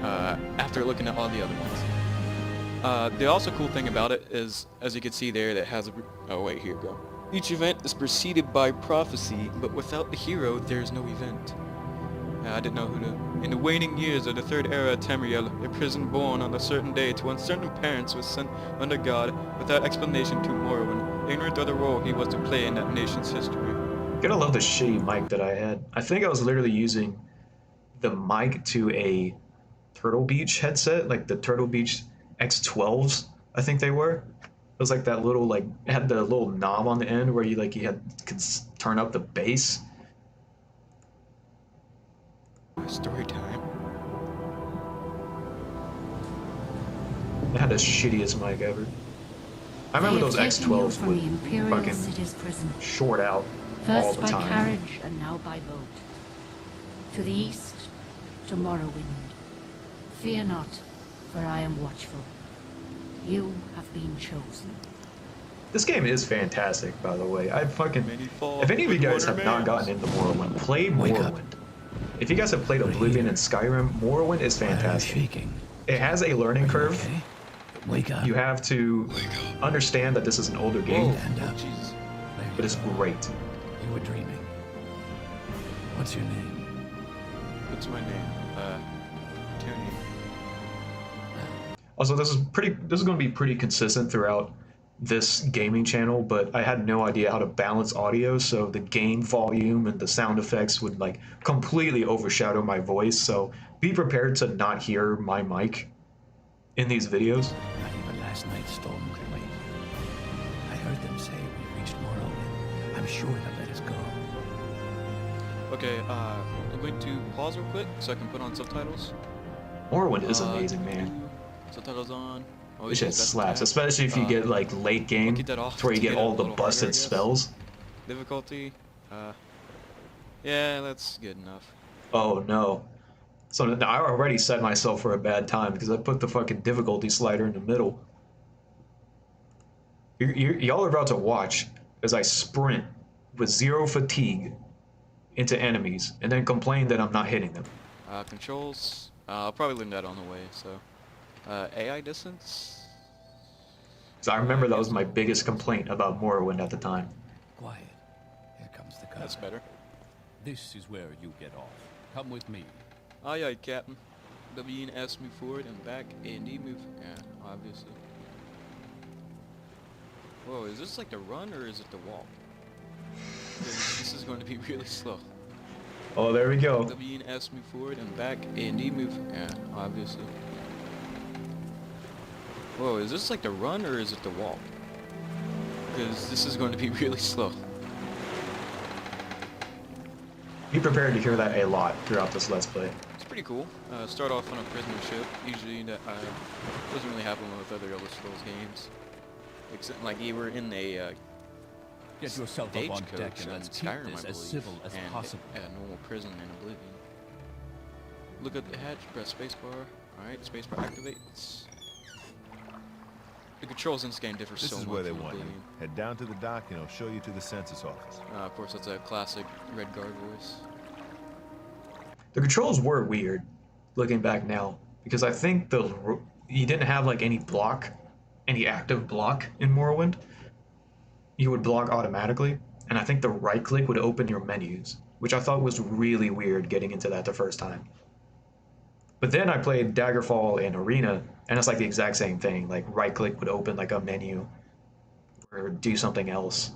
after looking at all the other ones. The also cool thing about it is, as you can see there, that has a... Oh wait, here we go. Each event is preceded by prophecy, but without the hero, there is no event. I didn't know who to... In the waning years of the third era of Tamriel, a prison born on a certain day to uncertain parents was sent under God without explanation to Morrowind, ignorant of the role he was to play in that nation's history. Gotta love the shitty mic that I had. I think I was literally using the mic to a Turtle Beach headset, like the Turtle Beach X12s, I think they were. It was like that little, like, it had the little knob on the end where you could turn up the bass. Story time. It had the shittiest mic ever. I remember those X12s would fucking short out all First the by time. carriage and now by boat. To the east, to Morrowind. Fear not, for I am watchful. You have been chosen. This game is fantastic, by the way. Many fall If any of you with guys have water not gotten into Morrowind, play Wake up. Morrowind. If you guys have played Oblivion and Skyrim, Morrowind is Why are you fantastic. shaking? It has a learning curve. Okay. Wake up. You have to understand that this is an older game, Stand up. Jesus. There but you it's go. great. You were dreaming. What's your name? What's my name? Tony. Also, this is going to be pretty consistent throughout this gaming channel, but I had no idea how to balance audio, so the game volume and the sound effects would like completely overshadow my voice, so be prepared to not hear my mic in these videos. Not even last night's storm could wait. I heard them say we reached Morrowind. I'm sure they'll let us go. Okay, I'm going to pause real quick so I can put on subtitles. Morrowind is amazing, man. Subtitles on. Oh, This yeah, shit that's slaps, bad. especially if you get like late game, keep that off to where you to get get it all a the little harder, I busted guess. spells. Difficulty. Yeah, that's good enough. Oh no. So now I already set myself for a bad time because I put the fucking difficulty slider in the middle. Y'all are about to watch as I sprint with 0 fatigue into enemies and then complain that I'm not hitting them. Controls. I'll probably learn that on the way, so. AI distance. So I remember that was my biggest complaint about Morrowind at the time. Quiet. Here comes the car. That's better. This is where you get off. Come with me. Aye aye, Captain. W and S move forward and back, A and D move. Yeah, obviously. Whoa, is this like the run or is it the walk? 'Cause this is going to be really slow. Oh, there we go. W and S move forward and back, A and D move. Yeah, obviously. Whoa, is this like the run or is it the walk? Because this is going to be really slow. Be prepared to hear that a lot throughout this Let's Play. It's pretty cool. Start off on a prisoner ship. Usually that doesn't really happen with other Elder Scrolls games. Except like you were in a Get yourself up on stagecoach deck and in let's keep Skyrim, this I as believe, civil as and possible. at a normal prison in Oblivion. Look at the hatch, press spacebar. Alright, spacebar activates. The controls in this game differ This so is much where they from want you. Oblivion. Head down to the dock and I'll show you to the census office. Of course, that's a classic Red Guard voice. The controls were weird, looking back now, because I think you didn't have like any active block in Morrowind. You would block automatically, and I think the right click would open your menus, which I thought was really weird getting into that the first time. But then I played Daggerfall and Arena, and it's like the exact same thing. Like right click would open like a menu or do something else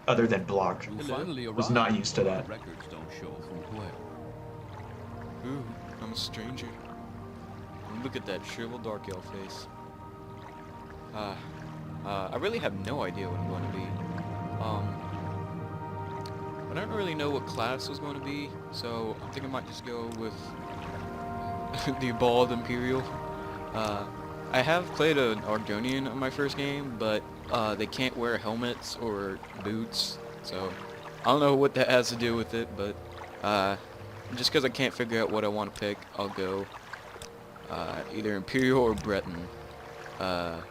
other than block. You finally Was arrived. not used to that. Records don't show from where. Ooh, I'm a stranger. And look at that shriveled dark elf face. I really have no idea what I'm going to be. I don't really know what class was going to be, so I think I might just go with the Bald Imperial. I have played an Argonian on my first game, but they can't wear helmets or boots, so I don't know what that has to do with it, but just because I can't figure out what I want to pick, I'll go either Imperial or Breton. As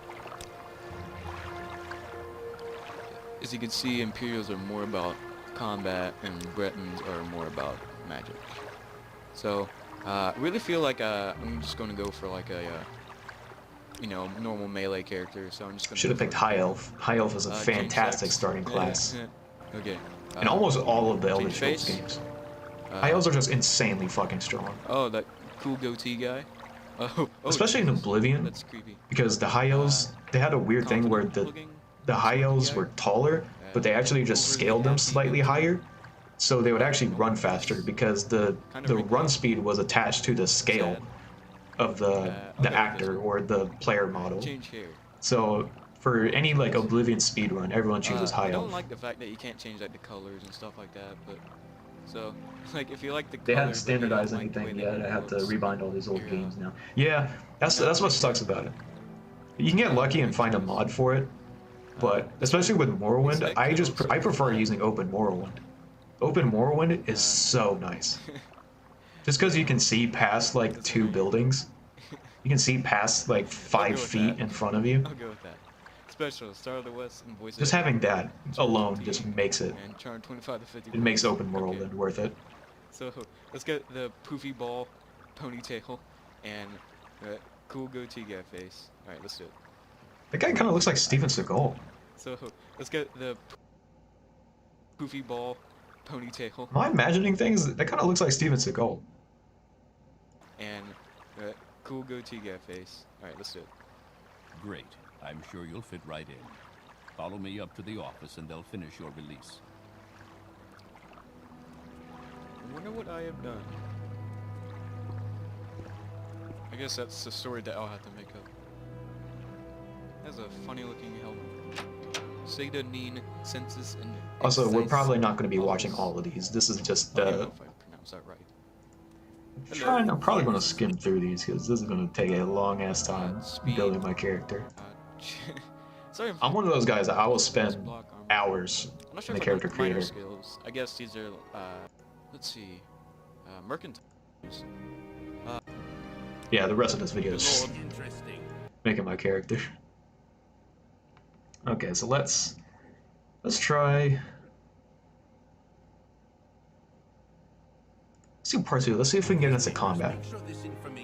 you can see, Imperials are more about combat and Bretons are more about magic. So I really feel like I'm just going to go for like a you know, normal melee character, so I'm just going to... Should have picked High Elf. High Elf is a fantastic starting class. Okay. In almost all of the Elder change Scrolls face? games. High Elves are just insanely fucking strong. Oh, that cool goatee guy? Oh, Especially in Jesus. Oblivion, That's creepy. because the High Elves, they had a weird thing where the High Elves were taller, but they actually just scaled them slightly higher, so they would actually run faster, because the run speed was attached to the scale of the actor or the player model. Change hair. So for any like Oblivion speedrun, everyone chooses High I don't Elf. like the fact that you can't change like the colors and stuff like that, but so like if you like the They colors, haven't standardized anything yet. I have to rebind all these old games now. Yeah, that's what sucks about it. You can get lucky and find a mod for it, but especially with Morrowind, I prefer using Open Morrowind. Open Morrowind is so nice. Just because you can see past like 2 buildings, you can see past like 5 feet in front of you. I'll go with that. Special Star of the West and voice. Just having that alone just makes it. And charm 25 to 50. It makes Open Morrowind worth it. So let's get the poofy ball, ponytail, and cool goatee guy face. All right, let's do it. That guy kind of looks like Steven Seagal. So let's get the poofy ball, ponytail, Am I imagining things? That kind of looks like Steven Seagal. and cool goatee guy face. All right, let's do it. Great. I'm sure you'll fit right in. Follow me up to the office and they'll finish your release. I wonder what I have done. I guess that's the story that I'll have to make up. That's a funny looking helmet. Seda Neen Census and Also, we're Excise probably not going to be Office. watching all of these. This is just I don't know if I pronounced that right. I'm probably going to skim through these because this is going to take a long ass time Speed. building my character. Sorry, I'm one of those guys that I will spend block armor. hours I'm not sure in if the I got character minor creator. skills. I guess these are, let's see, mercantile. Yeah, the rest of this video is just Interesting. making my character. Okay, so let's try. Let's do part 2. Let's see if we can get into combat.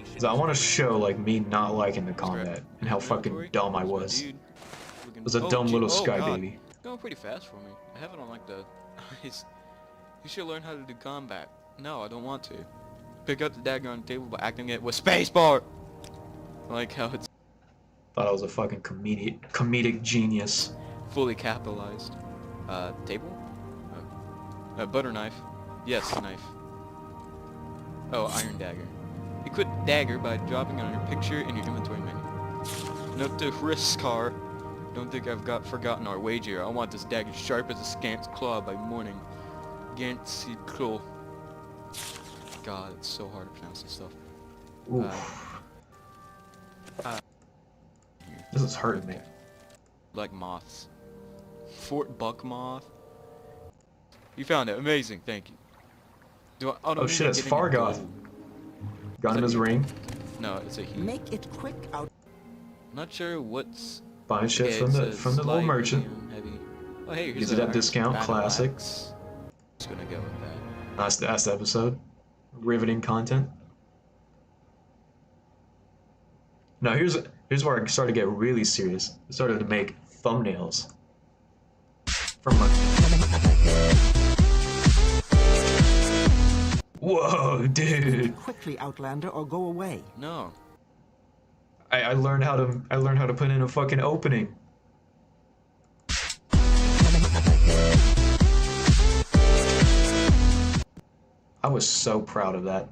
Because I want to show like me not liking the combat and how fucking dumb I was. Dude, I was a dumb little sky God. baby. It's going pretty fast for me. I have it on like the... You should learn how to do combat. No, I don't want to. Pick up the dagger on the table by acting it with spacebar! Like how it's Thought I was a fucking comedic genius. fully capitalized. Table? Butter knife. Yes, knife. Oh, iron dagger. Equip dagger by dropping it on your picture in your inventory menu. Note to risk car. Don't think I've forgotten our wager. I want this dagger sharp as a scant's claw by morning. Gant's claw. God, it's so hard to pronounce this stuff. Oof. This is hurting me. Like moths. Fort Buck moth. You found it. Amazing. Thank you. Oh shit, it's Fargoth. Got him his ring. No, it's a he. Make it quick out. I'm not sure what's... Buying shit Okay, from it the says little light, merchant. medium, heavy. Oh hey, here's Use it the at discount, battle classic. axe. Just gonna go with that. Last episode. Riveting content. Now here's where I started to get really serious. I started to make thumbnails from my... Whoa, dude! Quickly, Outlander, or go away. No. I learned how to put in a fucking opening. I was so proud of that.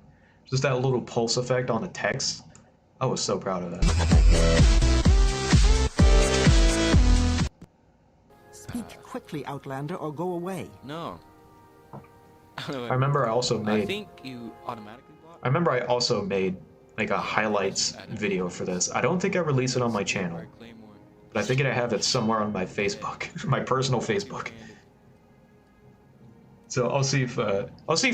Just that little pulse effect on the text. I was so proud of that. Speak quickly, Outlander, or go away. No. I remember I also I made. think you automatically block. I remember I also made like a highlights video for this. I don't think I released it on my channel, but I think I have it somewhere on my Facebook, my personal Facebook. So I'll see if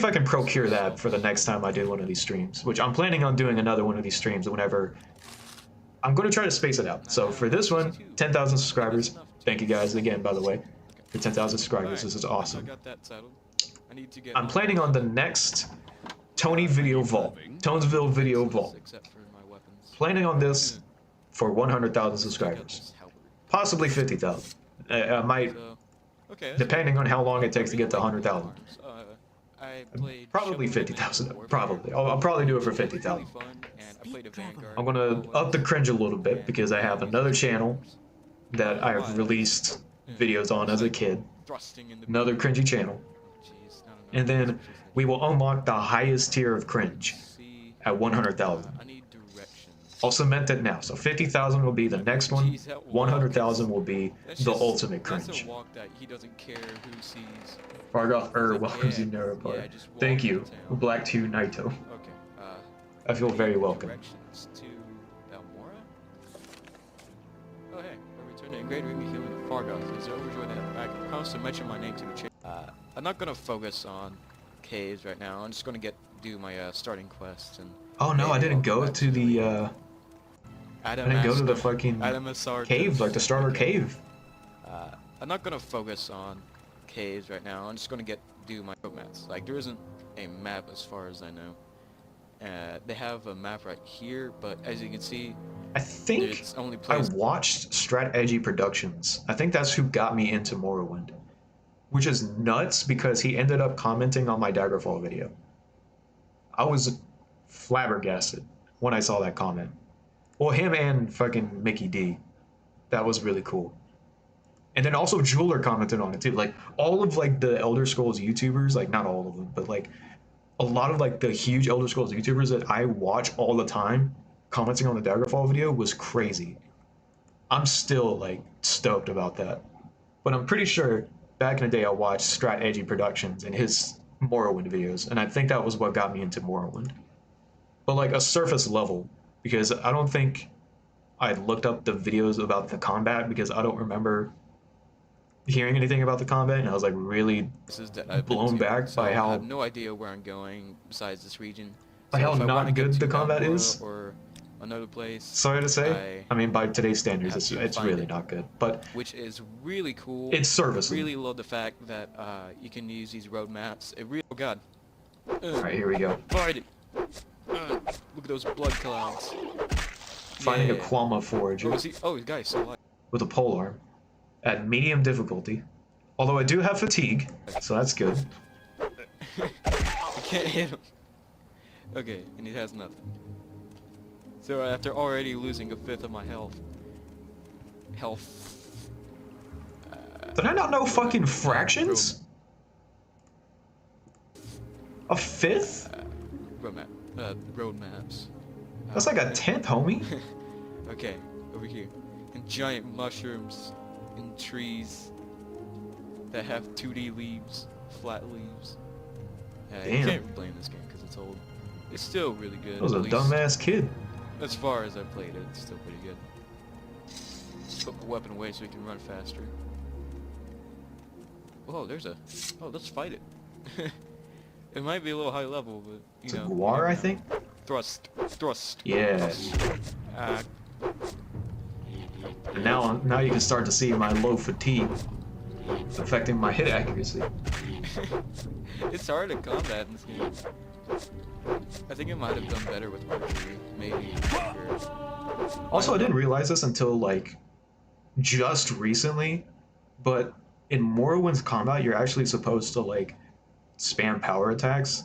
I can procure that for the next time I do one of these streams, which I'm planning on doing another one of these streams whenever. I'm going to try to space it out. So for this one, 10,000 subscribers. Thank you guys again, by the way, for 10,000 subscribers. This is awesome. I'm planning on the next Tony Video Vault, Tonesville Video Vault. Planning on this for 100,000 subscribers, possibly 50,000. I might, depending on how long it takes to get to 100,000. Probably 50,000. Probably. I'll probably do it for 50,000. I'm gonna up the cringe a little bit because I have another channel that I've released videos on as a kid. Another cringy channel. And then we will unlock the highest tier of cringe at 100,000. I'll cement it now. So 50,000 will be the next one. 100,000 will be the ultimate cringe. Fargoth welcomes you, Narapar. Thank you, Black 2 Naito. I feel very welcome. Oh hey, a returning great ring healing Fargoth is overjoyed that I can promise to mention my name to the chat. I'm not gonna focus on caves right now. I'm just gonna do my starting quest and. Oh no, I didn't go to the I didn't go to the fucking cave, like the starter cave. I'm not gonna focus on caves right now. I'm just gonna do my maps. Like there isn't a map as far as I know. They have a map right here, but as you can see, I think I watched Strat Edgy Productions. I think that's who got me into Morrowind, which is nuts because he ended up commenting on my Daggerfall video. I was flabbergasted when I saw that comment. Well, him and fucking Mickey D. That was really cool. And then also Jeweler commented on it too. Like all of like the Elder Scrolls YouTubers, like not all of them, but like a lot of like the huge Elder Scrolls YouTubers that I watch all the time commenting on the Daggerfall video was crazy. I'm still like stoked about that. But I'm pretty sure back in the day I watched Strat Edgy Productions and his Morrowind videos, and I think that was what got me into Morrowind. But like a surface level, because I don't think I looked up the videos about the combat because I don't remember hearing anything about the combat, and I was like really blown back by how. I have no idea where I'm going besides this region. By how not good the combat is. Or another place. Sorry to say. I mean, by today's standards, it's really not good. But which is really cool. It's serviceable. I really love the fact that you can use these road maps. Oh god. All right, here we go. Fight it. Look at those blood clouds. Finding a Quama Forager. Oh, he's guys, so alive. With a polearm. At medium difficulty. Although I do have fatigue, so that's good. I can't hit him. Okay, and he has nothing. So after already losing a fifth of my health. Did I not know fucking fractions? A fifth? Road maps. That's like a tenth, homie. Okay, over here. And giant mushrooms and trees that have 2D leaves, flat leaves. Damn. You can't blame this game because it's old. It's still really good. That was a dumbass kid. As far as I've played it, it's still pretty good. Put the weapon away so we can run faster. Whoa, oh, let's fight it. It might be a little high level, but you know. Guar, I think. Thrust. Yeah. Thrust. And now you can start to see my low fatigue affecting my hit accuracy. It's hard to combat in this game. I think it might have done better with archery, maybe. Also, I didn't realize this until like just recently, but in Morrowind's combat, you're actually supposed to like spam power attacks.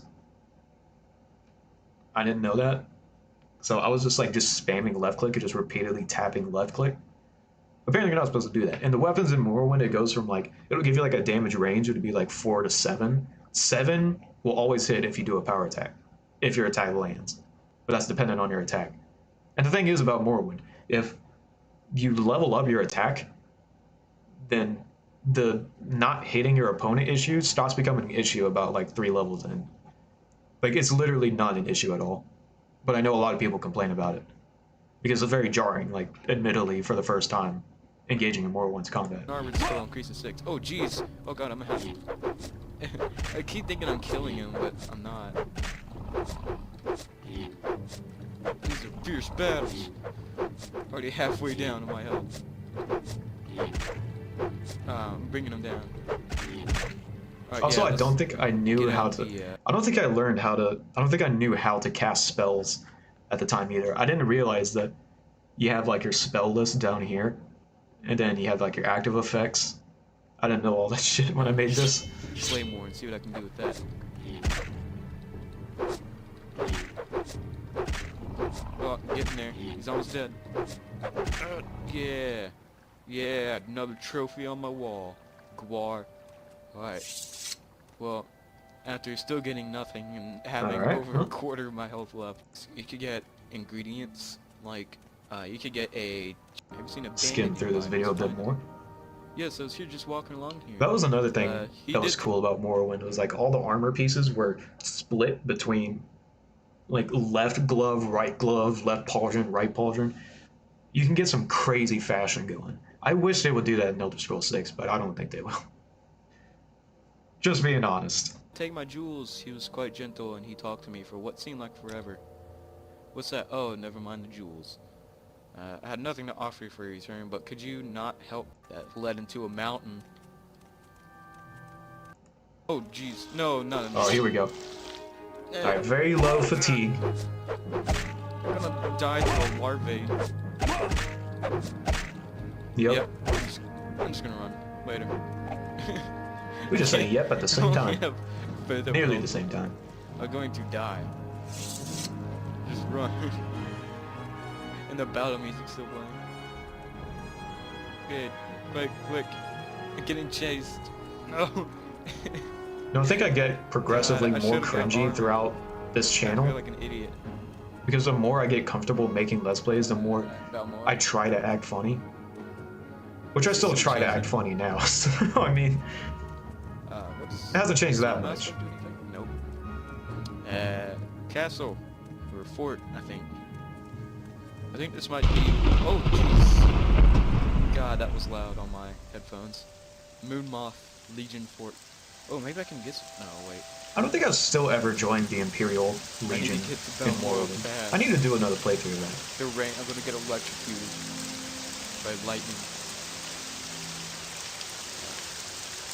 I didn't know that. So I was just spamming left click and just repeatedly tapping left click. Apparently you're not supposed to do that. And the weapons in Morrowind, it goes from like, it'll give you like a damage range, it'll be like 4 to 7. 7 will always hit if you do a power attack. if your attack lands, but that's dependent on your attack. And the thing is about Morrowind, if you level up your attack, then the not hitting your opponent issue stops becoming an issue about like 3 levels in. Like, it's literally not an issue at all. But I know a lot of people complain about it because it's very jarring, like, admittedly, for the first time engaging in Morrowind's combat. Armor still increased to 6. Oh jeez. Oh god, I'm happy. I keep thinking I'm killing him, but I'm not. These are fierce battles. Already halfway down to my health. I'm bringing him down. Right, Also, yeah, I don't think I knew get how out to. the, I don't think I learned how to. I don't think I knew how to cast spells at the time either. I didn't realize that you have like your spell list down here, and then you have like your active effects. I didn't know all that shit when I made this. Slay more and see what I can do with that. Oh, getting there. He's almost dead. Yeah. Yeah, another trophy on my wall. Gwar. Alright. Well, after still getting nothing and having Alright, over a quarter of my health left, you could get ingredients like, you could get a... Have you seen a Skim bandage through this bind? video a bit more. Yeah, so here just walking along here. That was another thing He that was did- cool about Morrowind, was like all the armor pieces were split between like left glove, right pauldron, right pauldron. You can get some crazy fashion going. I wish they would do that in Elder Scrolls 6, but I don't think they will. Just being honest. Take my jewels. He was quite gentle and he talked to me for what seemed like forever. What's that? Oh, never mind the jewels. I had nothing to offer you for your return, but could you not help? That led into a mountain. Oh, jeez. No, no. Oh, here we go. Alright, very low fatigue. I'm gonna die to a larvae. Yep. I'm just gonna run. Later. We just say yep at the same time. Yep. But Nearly the same time. I'm going to die. Just run. And the battle music's still playing. Good. Quick. I'm getting chased. No. No, I think I get progressively God, I more should've got cringy armor. throughout this I feel channel, like an idiot. because the more I get comfortable making Let's Plays, the more About more. I try to act funny. Which I still try to act funny now, so I mean, What's... it hasn't changed that Mouse much. don't do anything? Nope. Castle. Or fort, I think. I think this might be... Oh, jeez. God, that was loud on my headphones. Moonmoth Legion Fort. Oh, maybe I can get... No, wait. I don't think I've still ever joined the Imperial Legion get to in Balmorra Morrowind. fast. I need to do another playthrough of that. The rain... I'm gonna get electrocuted by lightning.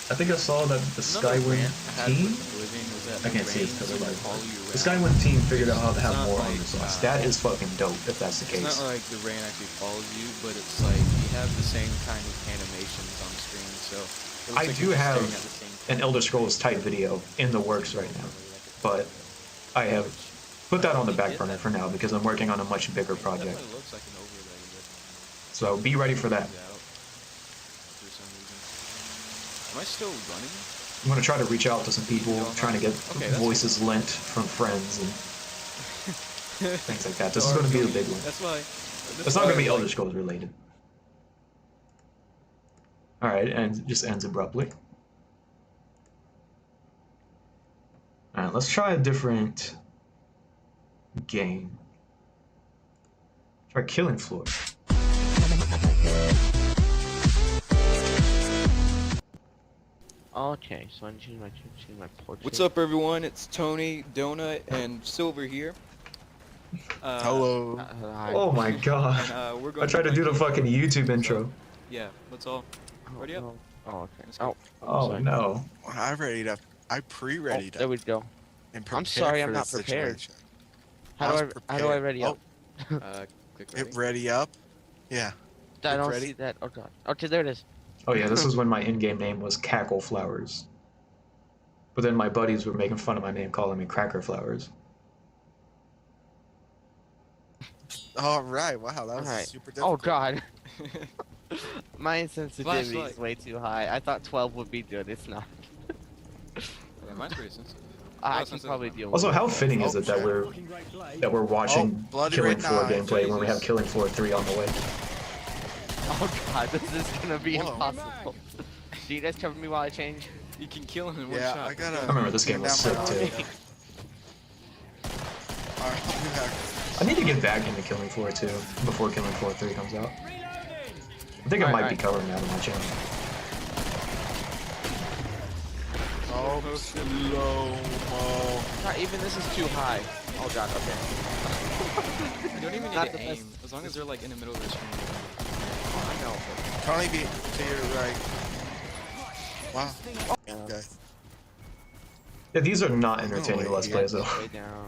I think I saw that the Another Skywind rant I had team... with Oblivion was that I the can't see it rain because seemed of to follow you the around. Skywind team figured out how to have It's more not armor like, slots. That is fucking dope, if that's the It's case. not like the rain actually follows you, but it's like you have the same kind of animations on screen, so it looks I like do you're have staring at the same an Elder Scrolls type video in the works right now, but I have put that on the back burner for now because I'm working on a much bigger project. Definitely looks like an overlay, but So be ready for that. out for some reason. Am I still running? I'm gonna try to reach out to some people, trying to get Okay, that's voices lent from friends and things like that. This is gonna be a big one. That's why. It's not gonna be Elder Scrolls related. Alright, and it just ends abruptly. Alright, let's try a different game. Try Killing Floor. Okay, so I change my portrait. What's up, everyone? It's Tony, Donut, and Silver here. Hello. Hi. Oh my god. And, we're going I tried to do the fucking YouTube intro. Yeah, let's all. Ready up? no. Oh, okay. Let's go. Oh sorry. no. I readied up. I Oh, pre-readied there up we go. and I'm prepared sorry, for I'm not this prepared. situation. How was do I prepared. ready up? Click ready. Hit ready up. Yeah. I don't ready? see that. Oh god. Okay, there it is. Oh yeah, this is when my in-game name was Cackle Flowers. But then my buddies were making fun of my name, calling me Cracker Flowers. All right. Wow, that was Alright. super difficult. Oh god. My insensitivity Flashlight. is way too high. I thought 12 would be good. It's not. Yeah, mine's pretty sensitive. I Less can than probably 600. deal with Also, it. how fitting is it that we're watching bloody Killing red Floor knife. gameplay when we have Jesus. Killing Floor 3 on the way? Oh god, this is gonna be Whoa. impossible. Do you guys cover me while I change? You can kill him in one Yeah, shot. I gotta. I remember this game was turn sick down my too. audio. Alright, I'll be back. I need to get back into Killing Floor 2 before Killing Floor 3 comes out. I think I might be covering that on my channel. Oh, slow-mo. Not even this is too high. Oh god, okay. You don't even need Not to the aim, best. as long as they're like in the middle of the screen. Oh, I know. Tony, be to your right. Wow. Okay. Yeah, these are not entertaining wait, Let's yeah. Plays though. Way down.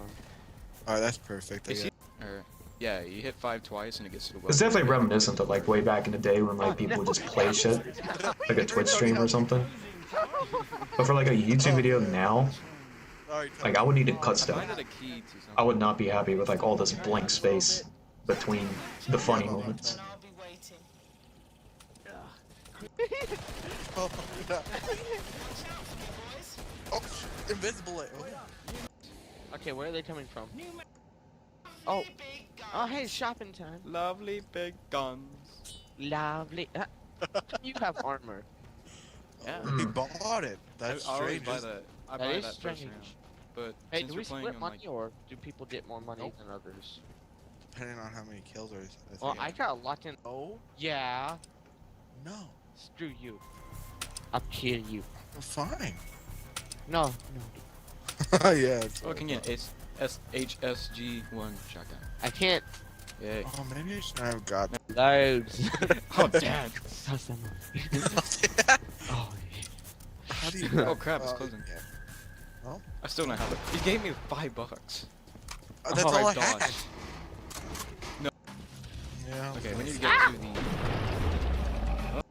Alright, that's perfect. I You see- guess. Or, yeah, you hit 5 twice and it gets to the It's weapon. definitely reminiscent of like way back in the day when like people would just play shit, like a Twitch stream or something. But for like a YouTube video now, Sorry, like I would need to cut I stuff. find it a key to something. I would not be happy with like all this blank space between the funny moments. Oh, no. Oh, invisible. Okay, where are they coming from? Oh. Oh, hey, shopping time. Lovely big guns. Lovely. You have armor. Yeah. He bought it. That's I always strange. buy isn't that. I That buy is that strange. first round. But Hey, since do we're we playing split on money like or do people get more money Nope. than others? it? Depending on how many kills are. Well, I got locked in. Oh Yeah. no. Screw you. I'll kill you. Well, fine. No, no. Yeah. It's oh, can you get SHSG1 shotgun? I can't. Yay. Oh, maybe I should have got. Loads. Oh damn. Oh, How do you? Oh crap, it's closing. Yeah. Well, I still don't have it. He gave me $5. that's Oh, all I dodged. had. No. Yeah. Okay, we need to get to the.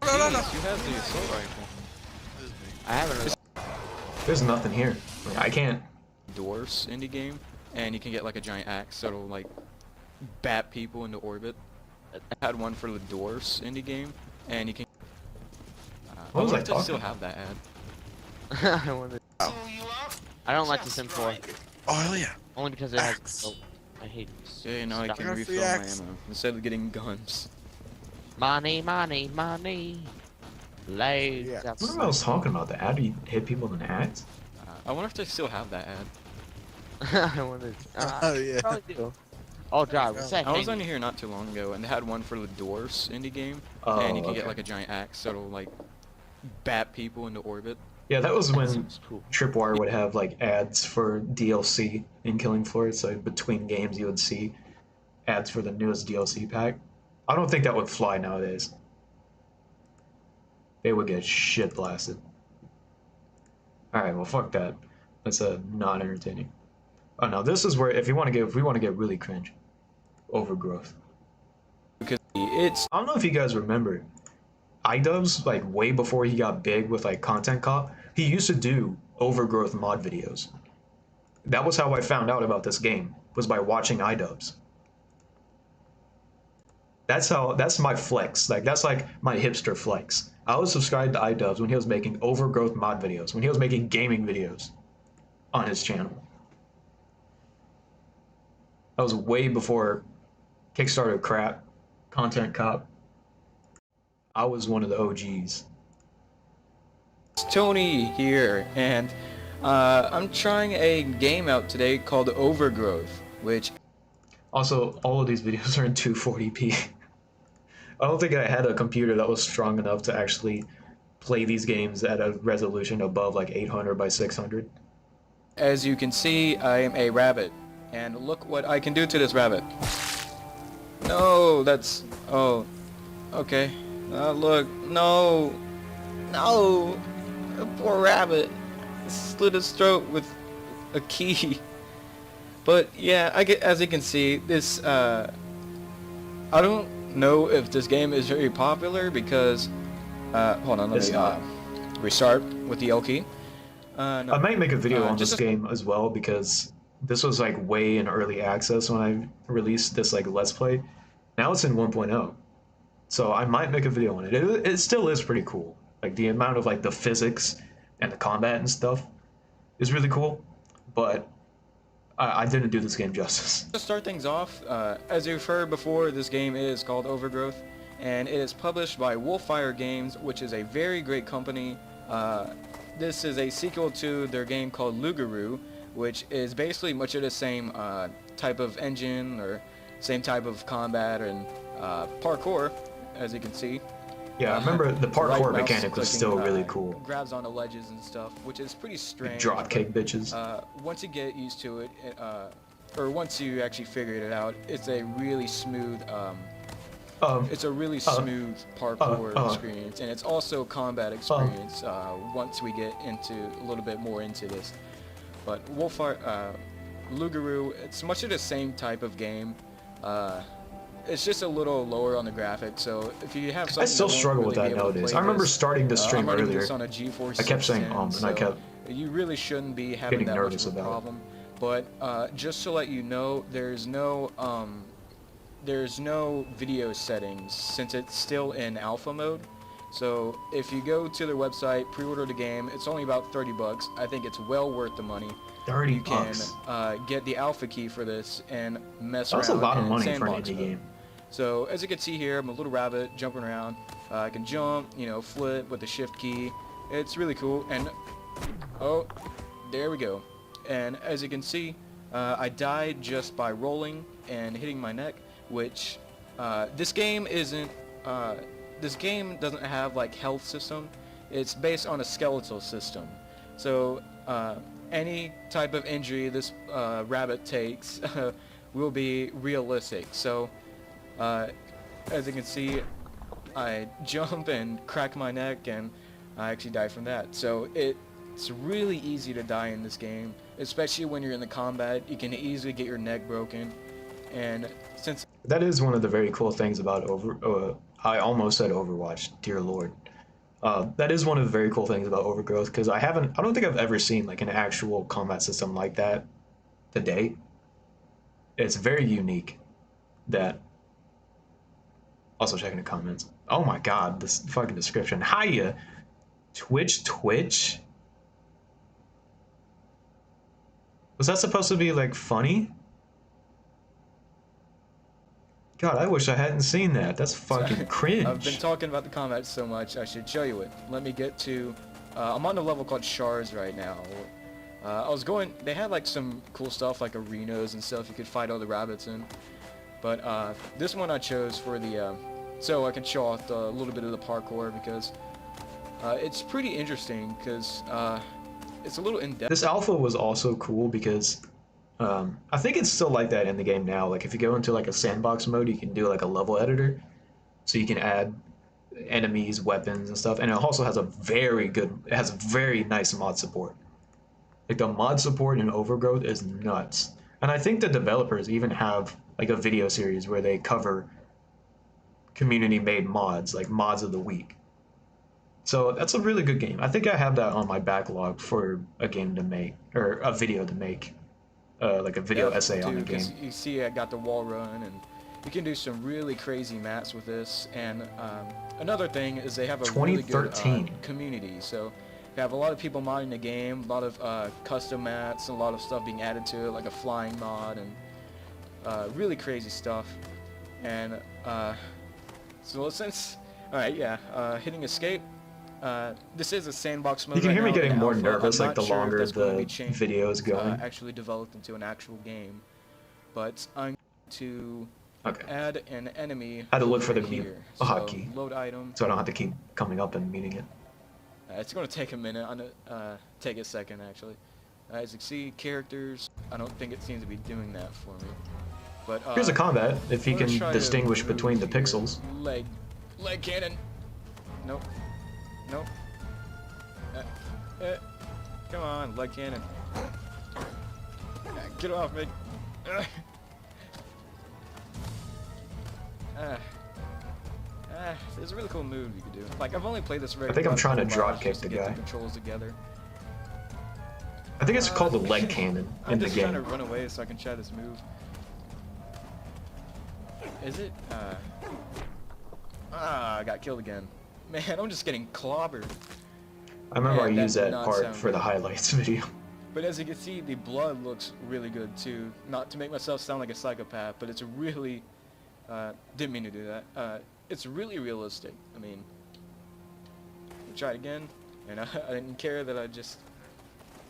No, no, no. You have the assault rifle. I haven't. There's nothing here. Like, I can't. Dwarfs indie game, and you can get like a giant axe that'll like bat people into orbit. I had one for the dwarfs indie game, and you can. What was I wonder if they still talking have that ad. I wanted. I don't like the Sim 4. Oh hell yeah. Only because it has. Axe. Oh, I hate. Yeah, now I stuff. can Got a refill free my axe. ammo instead of getting guns. Money, money, money. Loads. Yeah. of What am I was talking about? The ad you hit people with an axe? I wonder if they still have that ad. I wanted. Oh yeah. Probably do. Oh god, what's that? I was thing? on here not too long ago, and they had one for the dwarfs indie game, Oh, and you can okay. get like a giant axe that'll like bat people into orbit. Yeah, that was when Seems cool. Tripwire would have like ads for DLC in Killing Floor. So between games, you would see ads for the newest DLC pack. I don't think that would fly nowadays. They would get shit blasted. All right, well, fuck that. That's not entertaining. Oh no, this is where if we want to get really cringe, Overgrowth. Because it's I don't know if you guys remember, iDubbbz, like way before he got big with like Content Cop, he used to do Overgrowth mod videos. That was how I found out about this game, was by watching iDubbbz. That's my flex. Like that's like my hipster flex. I was subscribed to iDubbbz when he was making Overgrowth mod videos, when he was making gaming videos on his channel. That was way before Kickstarter crap, Content Cop. I was one of the OGs. Tony here, and I'm trying a game out today called Overgrowth, which Also, all of these videos are in 240p. I don't think I had a computer that was strong enough to actually play these games at a resolution above like 800 by 600. as you can see, I am a rabbit, and look what I can do to this rabbit. No, that's... oh, okay. Look, no, a poor rabbit. Slit his throat with a key. But yeah, as you can see, this, I don't know if this game is very popular because, hold on, let It's me, not. restart with the L key. No. I might make a video on just this a- game as well because this was like way in early access when I released this like Let's Play. Now it's in 1.0. So I might make a video on it. It still is pretty cool. Like the amount of like the physics and the combat and stuff is really cool. but I didn't do this game justice. To start things off, as you've heard before, this game is called Overgrowth, and it is published by Wolfire Games, which is a very great company. This is a sequel to their game called Lugaru, which is basically much of the same type of engine or same type of combat and parkour, as you can see. Yeah, I remember the Right parkour mouse mechanic was clicking, still really cool. Grabs onto ledges and stuff, which is pretty strange. Dropkick bitches. Once you get used to it, or once you actually figured it out, it's a really smooth, parkour experience, and it's also combat experience. Once we get into a little bit more into this, but Lugaru, it's much of the same type of game. It's just a little lower on the graphics, so if you have something I still struggle with that nowadays. I remember starting to stream earlier. I kept saying and I kept you really shouldn't be having getting that nervous much of a about problem. But just to let you know, there's no video settings since it's still in alpha mode. So if you go to their website, pre-order the game, it's only about $30. I think it's well worth the money. 30 You can bucks. get the alpha key for this and mess That's around a lot of in money for an sandbox indie mode. game. So as you can see here, I'm a little rabbit jumping around. I can jump, flip with the shift key. It's really cool. And oh, there we go. And as you can see, I died just by rolling and hitting my neck, which this game isn't. This game doesn't have like health system. It's based on a skeletal system. So any type of injury this rabbit takes will be realistic. So as you can see, I jump and crack my neck, and I actually die from that. So it's really easy to die in this game, especially when you're in the combat. You can easily get your neck broken, and since That is one of the very cool things about I almost said Overwatch, dear lord. That is one of the very cool things about Overgrowth, because I don't think I've ever seen like an actual combat system like that to date. It's very unique. That. Also checking the comments. Oh my god, this fucking description. Hiya! Twitch? Was that supposed to be like funny? God, I wish I hadn't seen that. That's fucking cringe. I've been talking about the combat so much, I should show you it. Let me get to... I'm on a level called Shards right now. They had like some cool stuff like arenas and stuff you could fight all the rabbits in. But this one I chose for the... so I can show off a little bit of the parkour, because it's pretty interesting, because it's a little in-depth. This alpha was also cool because I think it's still like that in the game now. Like if you go into like a sandbox mode, you can do like a level editor, so you can add enemies, weapons, and stuff. And it also has very nice mod support. Like the mod support in Overgrowth is nuts. And I think the developers even have like a video series where they cover community-made mods, like mods of the week. So that's a really good game. I think I have that on my backlog for a game to make, or a video to make, like a video essay on the game. You see, I got the wall run, and you can do some really crazy mats with this. And another thing is they have a really good community. So you have a lot of people modding the game, a lot of custom mats, and a lot of stuff being added to it, like a flying mod, and really crazy stuff. And so since, alright, yeah, hitting escape. This is a sandbox mode. You can hear me getting more alpha. nervous I'm like the not sure if longer that's going to the be changed, video is going. actually developed into an actual game, but I'm going to add an enemy. I had to look for the here. hotkey, load item. so I don't have to keep coming up and meeting it. It's going to take a minute. I'm gonna take a second actually. As you can see, characters. I don't think it seems to be doing that for me. But here's a combat. If you I'm gonna can try to distinguish move between the here. pixels. Leg cannon. Nope. Nope. Come on, leg cannon. Get off me. There's a really cool move you could do. Like, I've only played this very. I think I'm trying to once drop kick just to the get guy. The controls together. I think it's called the leg cannon in the I'm just game. trying to run away so I can try this move. Is it? I got killed again. Man, I'm just getting clobbered. I remember Man, I that used did that not part sound for the good. highlights video. But as you can see, the blood looks really good too. Not to make myself sound like a psychopath, but it's really, didn't mean to do that. It's really realistic. I mean, try it again, and I didn't care that I just,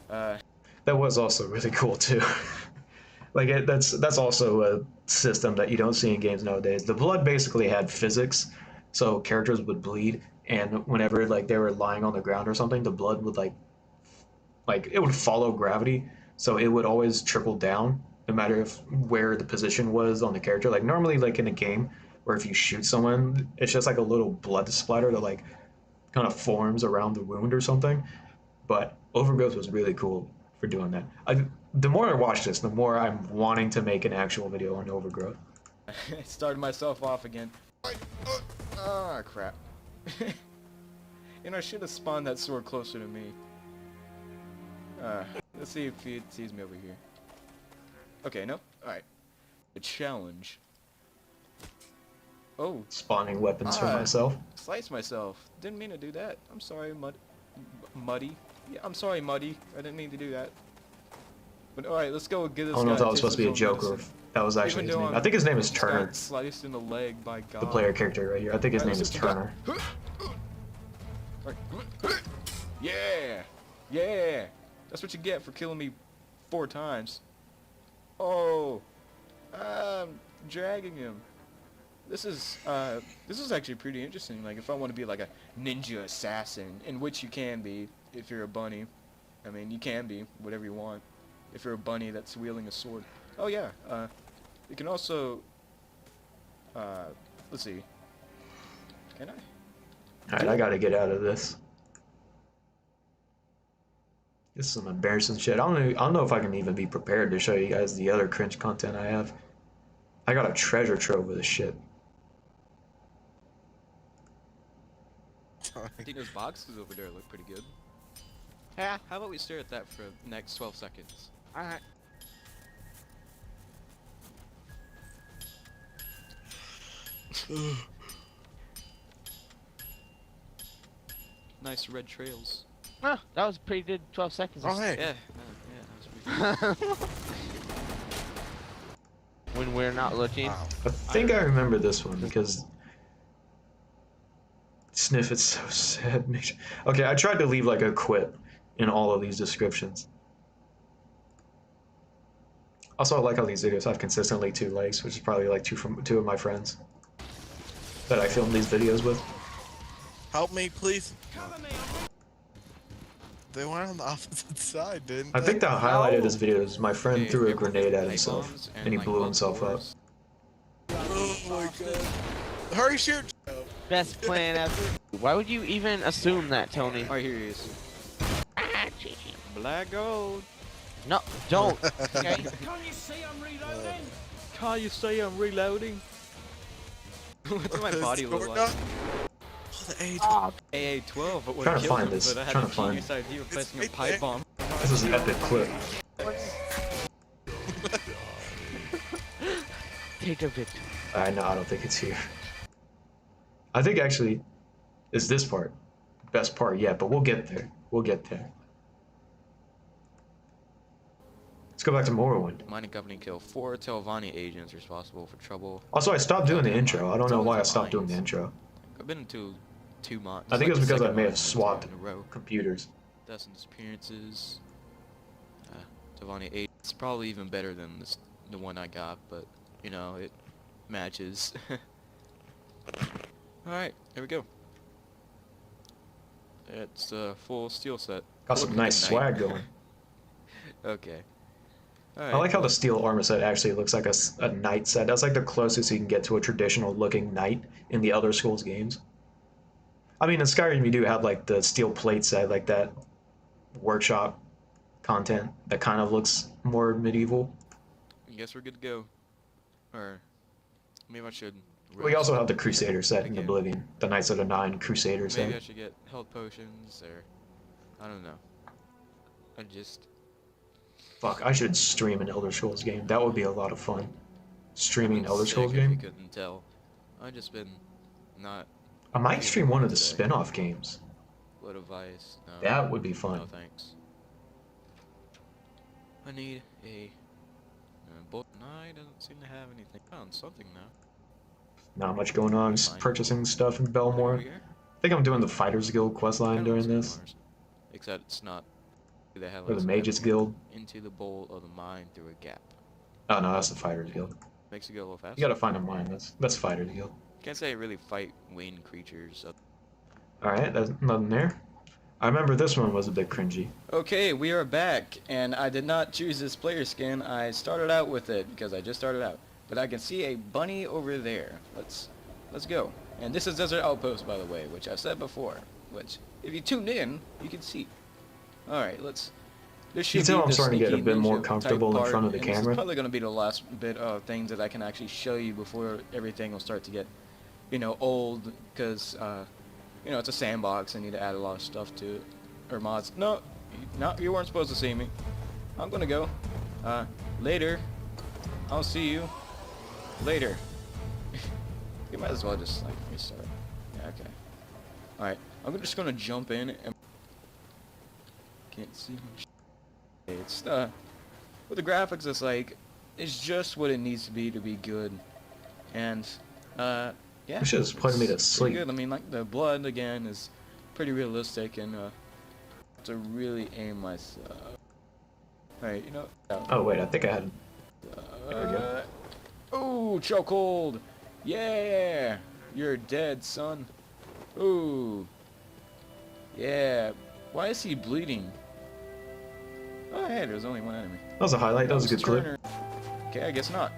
That was also really cool too. Like that's also a system that you don't see in games nowadays. The blood basically had physics, so characters would bleed, and whenever like they were lying on the ground or something, the blood would like it would follow gravity, so it would always trickle down no matter if where the position was on the character. Like normally, like in a game where if you shoot someone, it's just like a little blood splatter that like kind of forms around the wound or something. But Overgrowth was really cool for doing that. The more I watch this, the more I'm wanting to make an actual video on Overgrowth. started myself off again. Ah, crap. You know, I should have spawned that sword closer to me. Let's see if he sees me over here. Okay, nope. Alright. A challenge. Oh. Spawning weapons for myself. Slice myself. Didn't mean to do that. I'm sorry, Muddy. Yeah, I'm sorry, Muddy. I didn't mean to do that. But alright, let's go get this guy. I don't know if that was supposed to be a joke or if that was actually his name. I think his name is Turner. Sliced in the leg by God. The player character right here. I think his name is Turner. Yeah! Yeah! That's what you get for killing me 4 times. Oh! I'm dragging him. This is actually pretty interesting. Like, if I want to be like a ninja assassin, in which you can be if you're a bunny. I mean, you can be whatever you want if you're a bunny that's wielding a sword. Oh yeah. You can also. Let's see. Can I? Alright, I gotta get out of this. This is some embarrassing shit. I don't know if I can even be prepared to show you guys the other cringe content I have. I got a treasure trove of this shit. I think those boxes over there look pretty good. Yeah. How about we stare at that for the next 12 seconds? Alright. Nice red trails. Ah, that was a pretty good 12 seconds. Oh, hey. Yeah, yeah, that was pretty good. When we're not looking. Wow. I think I remember this one because Sniff, it's so sad. Okay, I tried to leave like a quip in all of these descriptions. Also, I like how these videos have consistently 2 likes, which is probably like 2 from 2 of my friends that I filmed these videos with. Help me, please. They went on the opposite side, didn't I they? think the highlight of this video is my friend Okay, threw a everyone grenade at pipe himself, bombs and he like, blew himself up. doors. Oh my god. Hurry, shoot! Best plan ever. Why would you even assume that, Tony? Alright, here he is. Black gold. No, don't. Okay? Can't you see I'm reloading? Can't you say I'm reloading? What's my body look like? Oh, the age. AA-12, but Trying would to kill find him, this, but I had trying a to find genius idea of placing a right pipe there. bomb. This is an epic clip. Take a victory. I know, I don't think it's here. I think actually, it's this part. Best part yet, but we'll get there. We'll get there. Let's go back to Morrowind. Mining company killed 4 Telvanni agents responsible for trouble. Also, I stopped doing the intro. I don't know why I stopped doing the intro. I've been into 2 months. I think it was like the because I second may month have swapped in a row. computers. Deaths and disappearances. Telvanni agents. It's probably even better than the one I got, but you know it matches. All right, here we go. It's a full steel set. Got some Looking nice at swag night. going. Okay. All I like how the steel armor set actually looks like a knight set. That's like the closest you can get to a traditional looking knight in the other Souls games. I mean, in Skyrim you do have like the steel plate set, like that workshop content that kind of looks more medieval. I guess we're good to go. Or maybe I should. We also have the Crusader set in Okay. Oblivion, the Knights of the Nine Crusader Maybe I set. should get health potions, or I don't know. I just. Fuck, I should stream an Elder Scrolls game. That would be a lot of fun. Streaming an Elder Sick Scrolls if you game? couldn't tell. I've just been not. I might stream one of the today. spin-off games. Blood of Ice. No. That would be fun. No thanks. I need a bolt. No, I doesn't seem to have anything. Found something now. Not much going on. Just purchasing stuff in Over Belmore. here. I think I'm doing the Fighters Guild questline Kinda looks during like this. Mars, except it's not. They have Or like the Mages Guild. into the bowl of the mine through a gap. Oh no, that's the Fighters Guild. Makes it go a little faster. You gotta find a mine. That's Fighters Guild. Can't say I really fight wind creatures. Alright, there's nothing there. I remember this one was a bit cringy. Okay, we are back, and I did not choose this player skin. I started out with it because I just started out. But I can see a bunny over there. Let's go. And this is Desert Outpost, by the way, which I've said before. Which, if you tuned in, you can see. All right, let's. This should You tell be I'm the starting to get a sneaky bit more ninja comfortable type in front of the part, and this camera. is probably going to be the last bit of things that I can actually show you before everything will start to get, you know, old. Because, you know, it's a sandbox. I need to add a lot of stuff to it. Or mods. No, you weren't supposed to see me. I'm gonna go. Later. I'll see you later. You might as well just like restart. Yeah, okay. Alright, I'm just gonna jump in and can't see much. It's with the graphics, it's just what it needs to be good. And yeah. You should have put me to Pretty sleep. good. I mean, like the blood again is pretty realistic, and to really aim myself. Alright, you know. Oh wait, I think I had. There we go. Ooh, chokehold. Yeah, you're dead, son. Ooh. Yeah. Why is he bleeding? Oh, hey, there's only one enemy. That was a highlight. That was a good clip. Turner. Okay, I guess not.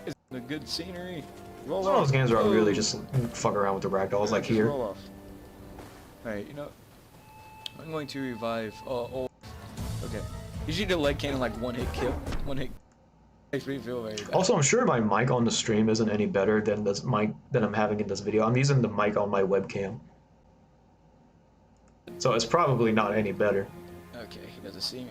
It's a good scenery. Roll Some of off. those games where I really Ooh. just fuck around with the ragdolls, like Just here. roll off. Alright, you know, I'm going to revive. Oh, okay. Usually the leg cannon like one hit kill. One hit makes me feel very bad. Also, I'm sure my mic on the stream isn't any better than this mic that I'm having in this video. I'm using the mic on my webcam, so it's probably not any better. Okay, he doesn't see me.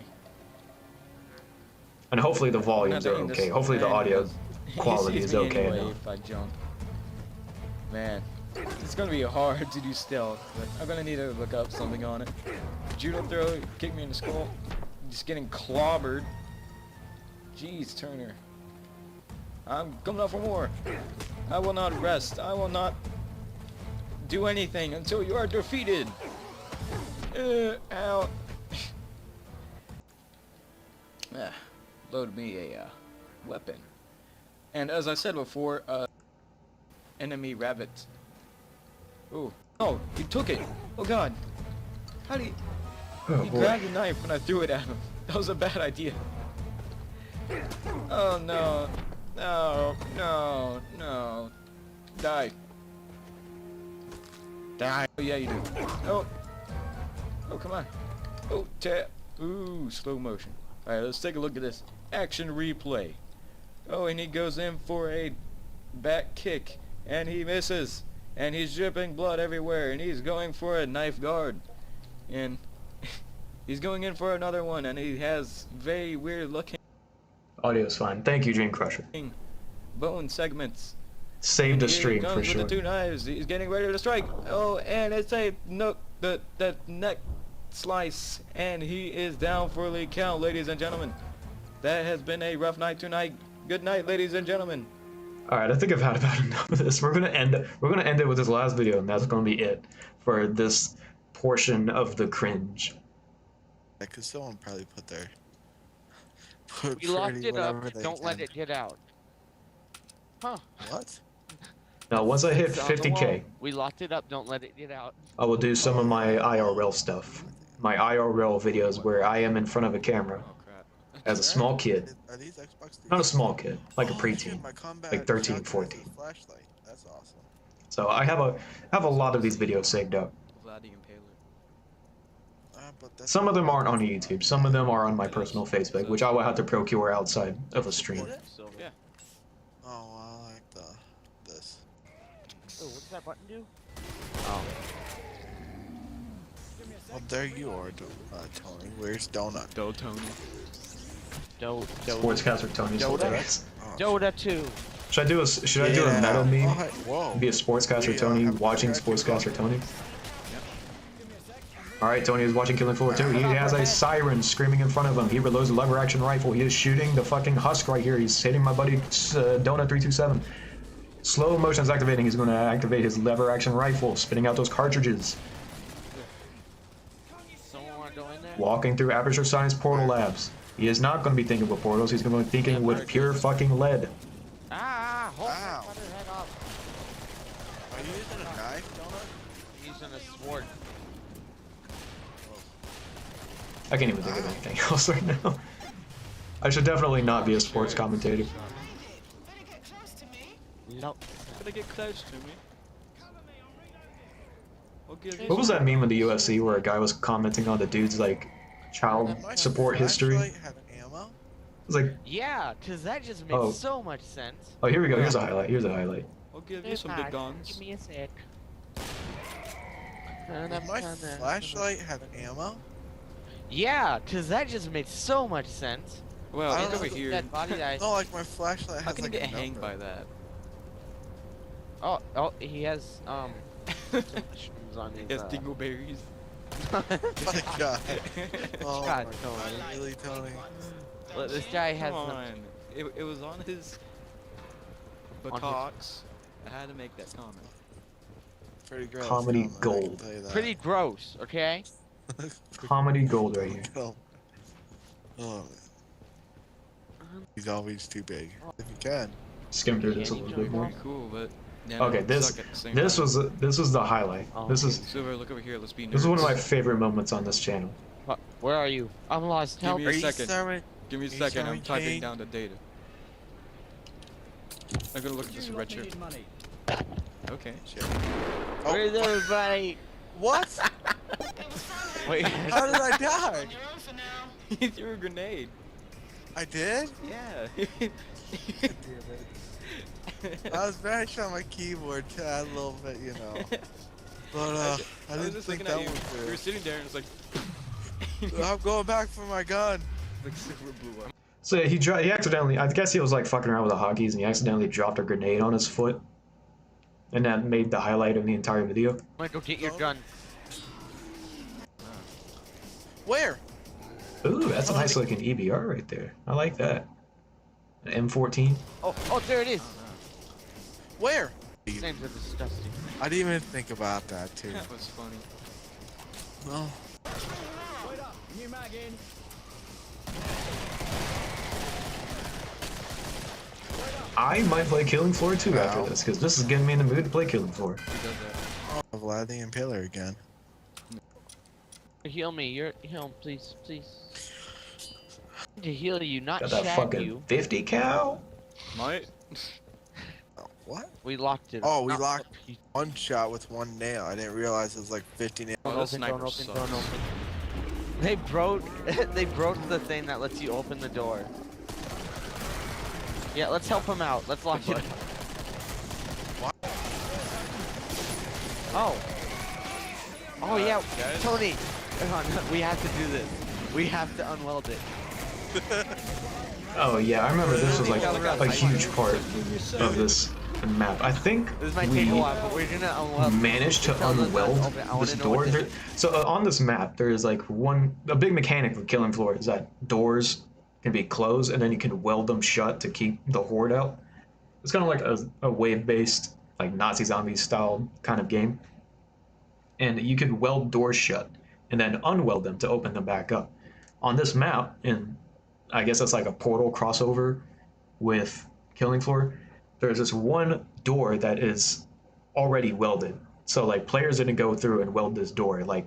And hopefully the volumes are I'm not okay. doing Hopefully this, the man, audio because he quality sees is me okay anyway enough. if I jump. Man, it's gonna be hard to do stealth, but I'm gonna need to look up something on it. Judo throw, kick me in the skull. Just getting clobbered. Jeez, Turner. I'm coming up for more. I will not rest. I will not do anything until you are defeated. Ow. Load me a weapon. And as I said before, enemy rabbit. Ooh. Oh, he took it. Oh god. How did he... Oh He boy. grabbed the knife when I threw it at him. That was a bad idea. Oh no. No. No. No. Die. Die. Oh yeah, you do. Oh. Oh, come on. Oh, tap. Ooh, slow motion. Alright, let's take a look at this. Action replay. Oh, and he goes in for a back kick. And he misses. And he's dripping blood everywhere. And he's going for a knife guard. And he's going in for another one. And he has very weird looking Audio's fine. Thank you, Dream Crusher. bone segments. Saved a Here he stream comes for with sure. the two knives. He's getting ready to strike. Oh, and it's a the neck slice, and he is down for the count, ladies and gentlemen. That has been a rough night tonight. Good night, ladies and gentlemen. All right, I think I've had about enough of this. We're gonna end it with this last video, and that's gonna be it for this portion of the cringe. Because someone probably put We locked pretty it up. whatever they Don't let can. it get out. Huh. What? Now, once I hit It's on the 50K, wall. We locked it up. Don't let it get out. I will do some of my IRL stuff. My IRL videos where I am in front of a camera Oh crap. as a small kid. Are these Xbox? Not a small kid, like a Oh, preteen. shit, my combat like 13, shotgun has a 14. Flashlight. That's awesome. So I have a lot of these videos saved up. Vlad the Impaler. But that's Some of them aren't on YouTube. Some of them are on my personal Facebook, which I will have to procure outside of a stream. Silver. Yeah. Oh, I like this. Oh, what's that button do? Oh. Well, there you are, Tony. Where's Donut? Tony. Sportscaster Tony's Dota? hilarious. Oh. Dota 2. Should I do a metal Oh, meme? hey, whoa. Be a Sportscaster We, Tony have a watching interactive Sportscaster Tony? All right, Tony is watching Killing Floor 2. He has a siren screaming in front of him. He reloads a lever action rifle. He is shooting the fucking husk right here. He's hitting my buddy Donut 327. Slow motion is activating. He's going to activate his lever action rifle, spitting out those cartridges. Someone want to go in there? Walking through Aperture Science Portal Labs. He is not going to be thinking with portals. He's going to be thinking with pure fucking lead. Hold Ow. cut her head off. Are you using a knife, Donut? He's using a sword. I can't even think of anything else right now. I should definitely not be a sports commentator. Nope. Better get close to me. I'll give you What was some- that meme in the UFC where a guy was commenting on the dude's like child My support history? It flashlight have an ammo? was like, Yeah, cause that just makes Oh. so much sense. oh, here we go. Here's a highlight. Here's a highlight. I'll give you some big guns. Give me a sec. Does my flashlight have an ammo? Yeah, cause that just makes so much sense. Well, I look don't over know here. That body that No, like my flashlight How has can you like get a hanged number. by that? Oh, he has some mushrooms on his. Yes, dingleberries. My God. Oh God, my Tony. God, really, Tony? Look, this guy has Come some. on. It was on his buttocks. I had to make that comment. Pretty gross. Comedy Donut, I can gold. tell you that. Pretty gross, okay? Comedy gold right here. Oh. Oh. He's always too big. If you can. Skim through this a Candy little bit more. Pretty cool, but yeah, Okay, it this suck at the same this time. was the highlight. Oh, This is Silver, look over here. Let's be nerds. this is one of my favorite moments on this channel. What? Where are you? I'm lost. Give Help. me Are a you second. serving? Give me a Are you second. I'm serving typing cake? down the data. I'm gonna look at this red shirt. Okay. Shit. Where's Oh, everybody? what? Wait. How did I die? He threw a grenade. I did? Yeah. I was mashing on my keyboard to add a little bit, you know. But I was didn't just think looking that at you. one You were through. sitting there and it's like, I'm going back for my gun. like silver blew up. So yeah, he accidentally, I guess he was like fucking around with the hockeys and he accidentally dropped a grenade on his foot. And that made the highlight of the entire video. I'm gonna go get your gun. Where? Ooh, that's a nice looking EBR right there. I like that. An M14. Oh, there it is. Where? These things are disgusting. I didn't even think about that too. That was funny. Well, I might play Killing Floor 2 after Wow. this, because this is getting me in the mood to play Killing Floor. Who does that? oh, Vlad the Impaler again. Heal me. Heal, please, please. I need to heal you, not Got that shag fucking you. 50 cal? Might. Oh, what? We locked it. Oh, we Not locked you. one shot with one nail. I didn't realize it was like 50 nails. Oh, Don't this open, sniper don't open, sucks. don't open. They broke. They broke the thing that lets you open the door. Yeah, let's help him out. Let's lock it. Oh. Oh yeah, guys? Tony. Hang on, we have to do this. We have to unweld it. Oh yeah, I remember this was like a huge part of this map. I think This might we take a while, but we're gonna unweld. managed to Tell them unweld that's open. I wanna this know what door. this There, is. so on this map, there is like a big mechanic with Killing Floor is that doors can be closed and then you can weld them shut to keep the horde out. It's kind of like a wave-based, like Nazi zombies style kind of game. And you could weld doors shut and then unweld them to open them back up. On this map, and I guess that's like a portal crossover with Killing Floor, there's this one door that is already welded. So like players didn't go through and weld this door. Like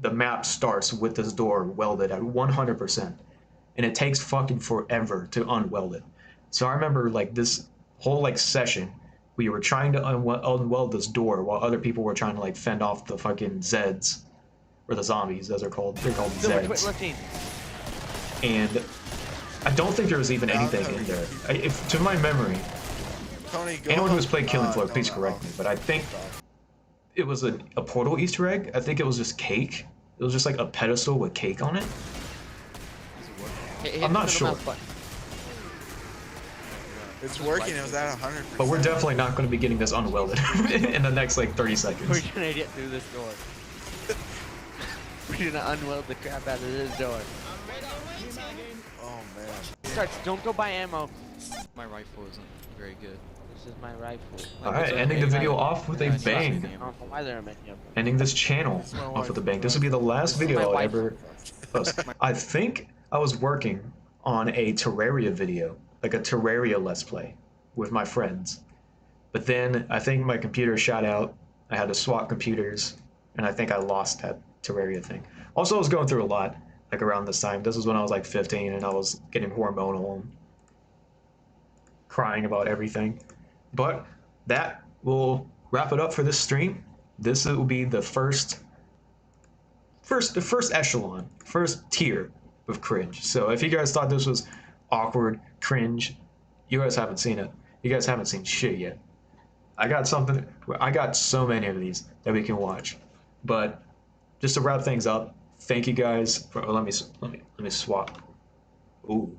the map starts with this door welded at 100%. And it takes fucking forever to unweld it. So I remember like this whole like session, we were trying to unweld this door while other people were trying to like fend off the fucking Zeds, or the zombies as they're called. They're called No, quit Zeds. lifting. And I don't think there was even anything in there. If, to my memory, Tony, go anyone on. who's played Killing Floor, no, please no, correct no. me, but I think it was a portal Easter egg. I think it was just cake. It was just like a pedestal with cake on it. Hit I'm not the sure. mouse button. It's working. It was at 100%. But we're definitely not going to be getting this unwelded in the next like 30 We're seconds. gonna get through this door. We're gonna unweld the crap out of this door. Oh man. Starts. Don't go buy ammo. My rifle isn't very good. This is my rifle. Alright, ending the video off with a bang. I don't know why there are many of them. Ending this channel off with a bang. This will be the last video I'll ever post. I think I was working on a Terraria video, like a Terraria Let's Play, with my friends. But then I think my computer shot out. I had to swap computers, and I think I lost that Terraria thing. Also, I was going through a lot, like around this time. This was when I was like 15, and I was getting hormonal and crying about everything. But that will wrap it up for this stream. This will be the first echelon, first tier of cringe. So if you guys thought this was awkward, cringe, you guys haven't seen it. You guys haven't seen shit yet. I got so many of these that we can watch. But just to wrap things up, thank you guys for, let me swap. Ooh.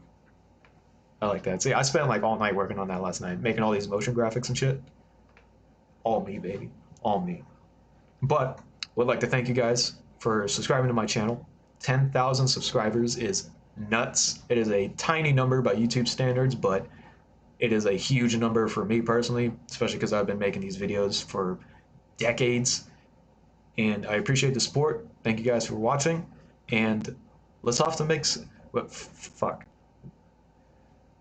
I like that. See, I spent like all night working on that last night, making all these motion graphics and shit. All me, baby. All me. But would like to thank you guys for subscribing to my channel. 10,000 subscribers is nuts. It is a tiny number by YouTube standards, but it is a huge number for me personally, especially because I've been making these videos for decades. And I appreciate the support. Thank you guys for watching. And let's off to make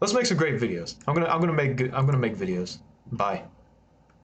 Let's make some great videos. I'm gonna make videos. Bye.